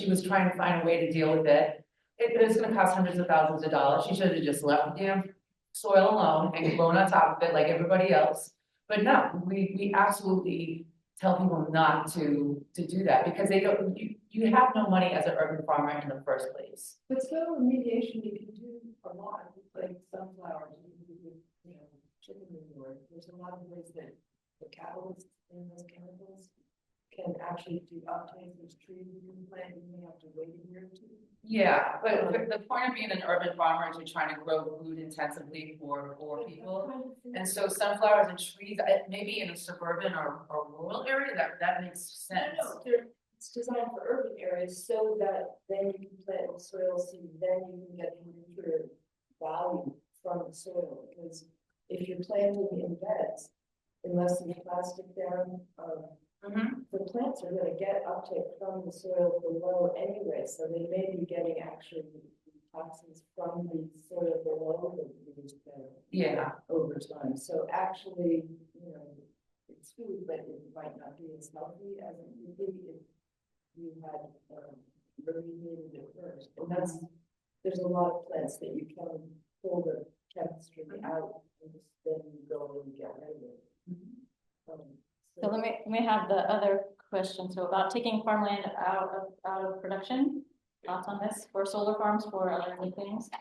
E: was trying to find a way to deal with it. It was gonna cost hundreds of thousands of dollars. She should have just left the damn soil alone and grown on top of it like everybody else. But no, we absolutely tell people not to do that because they don't, you have no money as an urban farmer in the first place.
H: But soil remediation, you can do a lot, like sunflowers, you can do, you know, chicken manure. There's a lot of ways that the catalysts in those chemicals can actually do uptake. There's trees you can plant, you may have to wait a year or two.
E: Yeah, but the point of being an urban farmer is you're trying to grow food intensively for people. And so sunflowers and trees, maybe in a suburban or rural area, that makes sense.
H: No, it's designed for urban areas so that then you can plant the soil seed, then you can get the nutrient value from the soil. Because if you're planting in beds, unless there's plastic down, the plants are gonna get uptake from the soil below anyway, so they may be getting actually toxins from the soil below over time. So actually, you know, it's food, but it might not be as healthy as it would be if you had remediated it first. And there's a lot of plants that you can pull the chemistry out and then you go and get rid of it.
A: So let me have the other question. So about taking farmland out of production. Thoughts on this for solar farms for other things?
B: I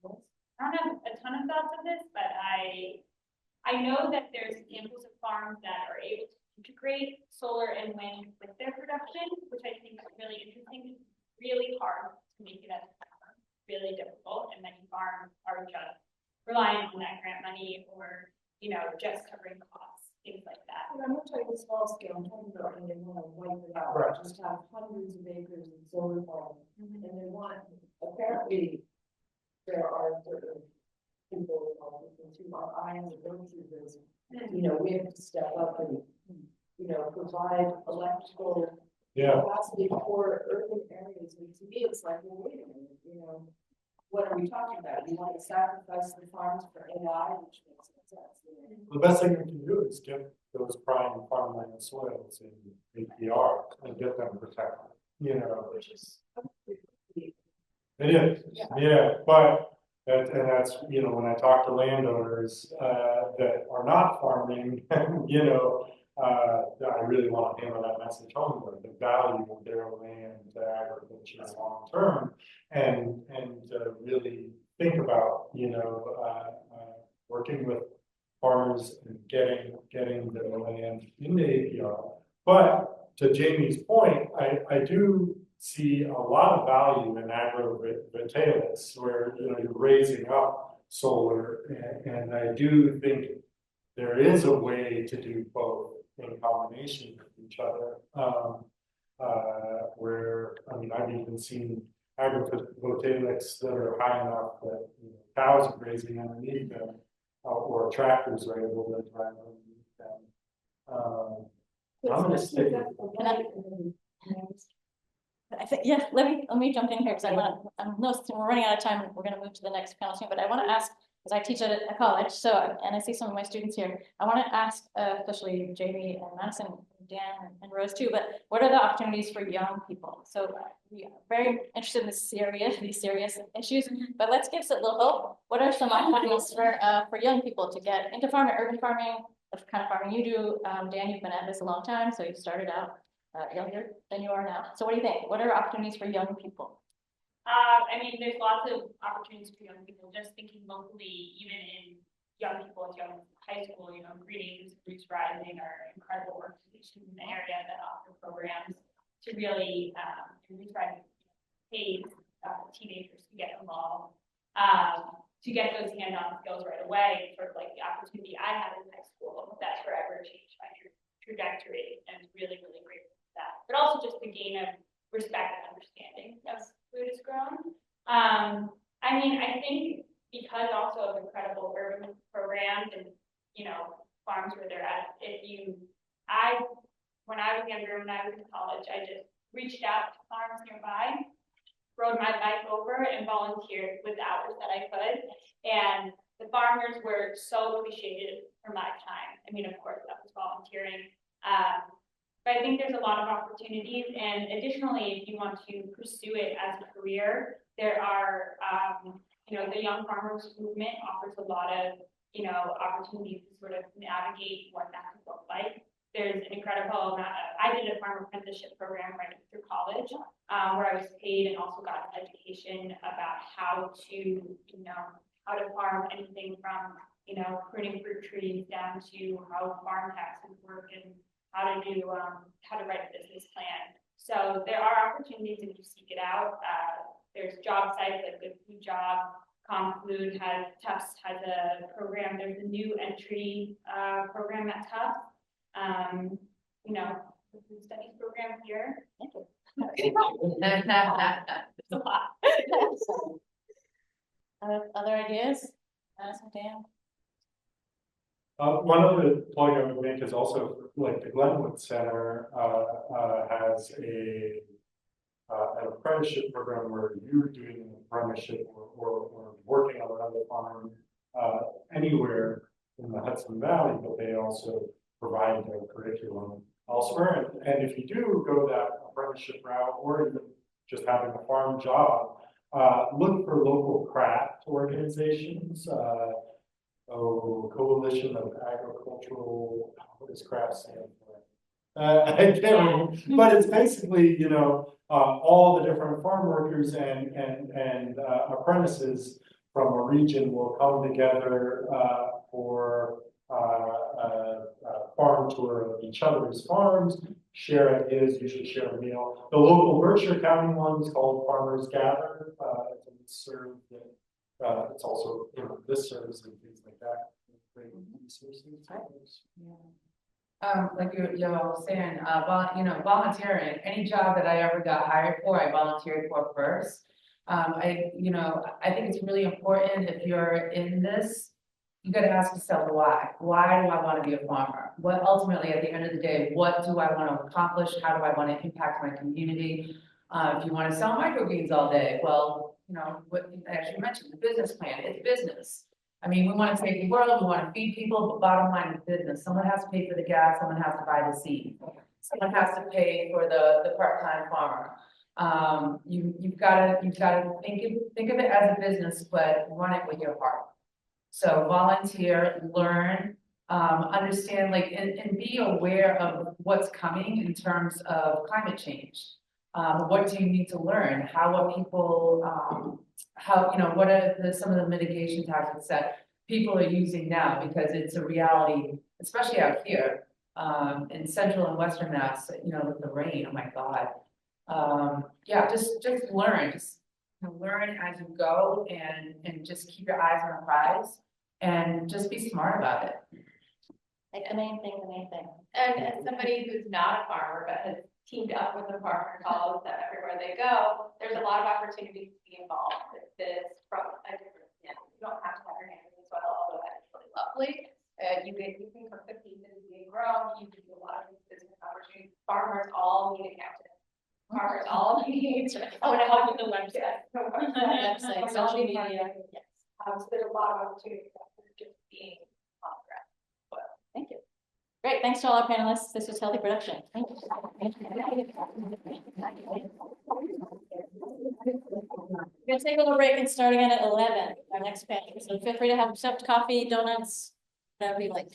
B: don't have a ton of thoughts on this, but I know that there's examples of farms that are able to integrate solar and wind with their production, which I think is really interesting. It's really hard to make it as a farmer, really difficult, and many farms are just relying on that grant money or, you know, just covering costs, things like that.
H: And I'm not talking small scale, I'm talking about when they want to wipe it out,
C: Right.
H: just have hundreds of acres of solar farm. And they want, apparently, there are certain people, who are eyeing the go through this. You know, we have to step up and, you know, provide electrical
C: Yeah,
H: capacity for urban areas. And to me, it's like, well, wait a minute, you know, what are we talking about? You want to sacrifice the farms for AI, which makes no sense.
C: the best thing we can do is get those prime farmland soils in APR and get them protected, you know.
H: Which is.
C: It is, yeah, but that's, you know, when I talk to landowners that are not farming, you know, I really want to hammer that message home, the value of their land to agriculture long term, and really think about, you know, working with farmers and getting their land into APR. But to Jamie's point, I do see a lot of value in agrovoltaics, where, you know, you're raising up solar, and I do think there is a way to do both in combination with each other. Where, I mean, I've even seen agrovoltaics that are high enough that, you know, cows are grazing underneath them, or tractors are able to drive underneath them. I'm gonna stick with.
A: I think, yeah, let me jump in here because I'm noticing we're running out of time and we're going to move to the next panel soon, but I want to ask, because I teach at a college, so, and I see some of my students here, I want to ask, especially Jamie and Madison, Dan and Rose too, but what are the opportunities for young people? So we are very interested in these serious issues, but let's give a little hope. What are some opportunities for young people to get into farming, urban farming, the kind of farming you do? Dan, you've been at this a long time, so you started out younger than you are now. So what do you think? What are opportunities for young people?
B: I mean, there's lots of opportunities for young people, just thinking locally, even in young people, as young as high school, you know, Green Roots Rising are incredible organizations in the area that offer programs to really, Roots Rising pays teenagers to get involved, to get those hands-on skills right away, sort of like the opportunity I had in high school, that forever changed my trajectory, and really, really grateful for that. But also just the gain of respect and understanding as food is grown. I mean, I think because also of incredible urban programs and, you know, farms where they're at, I when I was younger, when I was in college, I just reached out to farms nearby, rode my bike over and volunteered with the hours that I could. And the farmers were so appreciative for my time. I mean, of course, that was volunteering. But I think there's a lot of opportunities. And additionally, if you want to pursue it as a career, there are, the Young Farmers Movement offers a lot of, opportunities to sort of navigate what that could look like. There's an incredible amount of, I did a farm apprenticeship program right through college, where I was paid and also got an education about how to, how to farm anything from, pruning fruit trees down to how farm taxes work and how to do, how to write a business plan. So there are opportunities if you seek it out. There's job sites like Good Food Job. ComFood Tufts has a program. There's a new entry program at Tufts. The food studies program here.
A: It's a lot. Other ideas? Dan?
C: One other plug I would make is also like the Glenwood Center has an apprenticeship program where you're doing an apprenticeship or working on another farm anywhere in the Hudson Valley, but they also provide their curriculum elsewhere. And if you do go that apprenticeship route or even just having a farm job, look for local craft organizations. Coalition of Agricultural, what does craft stand for? I can't remember, but it's basically, all the different farm workers and apprentices from a region will come together for a farm tour of each other's farms, share ideas, usually share a meal. The local Berkshire County one is called Farmers Gather. It's served it's also, listservs and things like that. Great resources.
E: Like you're all saying, volunteering, any job that I ever got hired for, I volunteered for first. I think it's really important if you're in this, you got to ask yourself why. Why do I want to be a farmer? What ultimately, at the end of the day, what do I want to accomplish? How do I want to impact my community? If you want to sell microgreens all day, well, what as you mentioned, the business plan, it's business. I mean, we want to save the world, we want to feed people, but bottom line is business. Someone has to pay for the gas, someone has to buy the seed. Someone has to pay for the part-time farmer. You've got to think of it as a business, but run it with your heart. So volunteer, learn, understand, and be aware of what's coming in terms of climate change. What do you need to learn? How are people, what are some of the mitigation tactics that people are using now? Because it's a reality, especially out here, in central and western Mass, with the rain, oh my God. Just learn, learn as you go and just keep your eyes on the prize and just be smart about it.
A: Like the main thing.
G: And as somebody who's not a farmer, but has teamed up with a farmer, follows them everywhere they go, there's a lot of opportunities to be involved with this from a different, you don't have to have your hands in the soil, although that's really lovely. You can cook the pieces being grown, you can do a lot of these business opportunities. Farmers all need accountants. Farmers all need to help with the website.
A: Website, social media.
G: Yes. So there's a lot of opportunities for just being on the ground.
A: Thank you. Great, thanks to all our panelists. This was Healthy Production. Thank you. We're going to take a little break and start again at 11, our next panel. So feel free to have yourself coffee, donuts, whatever you like.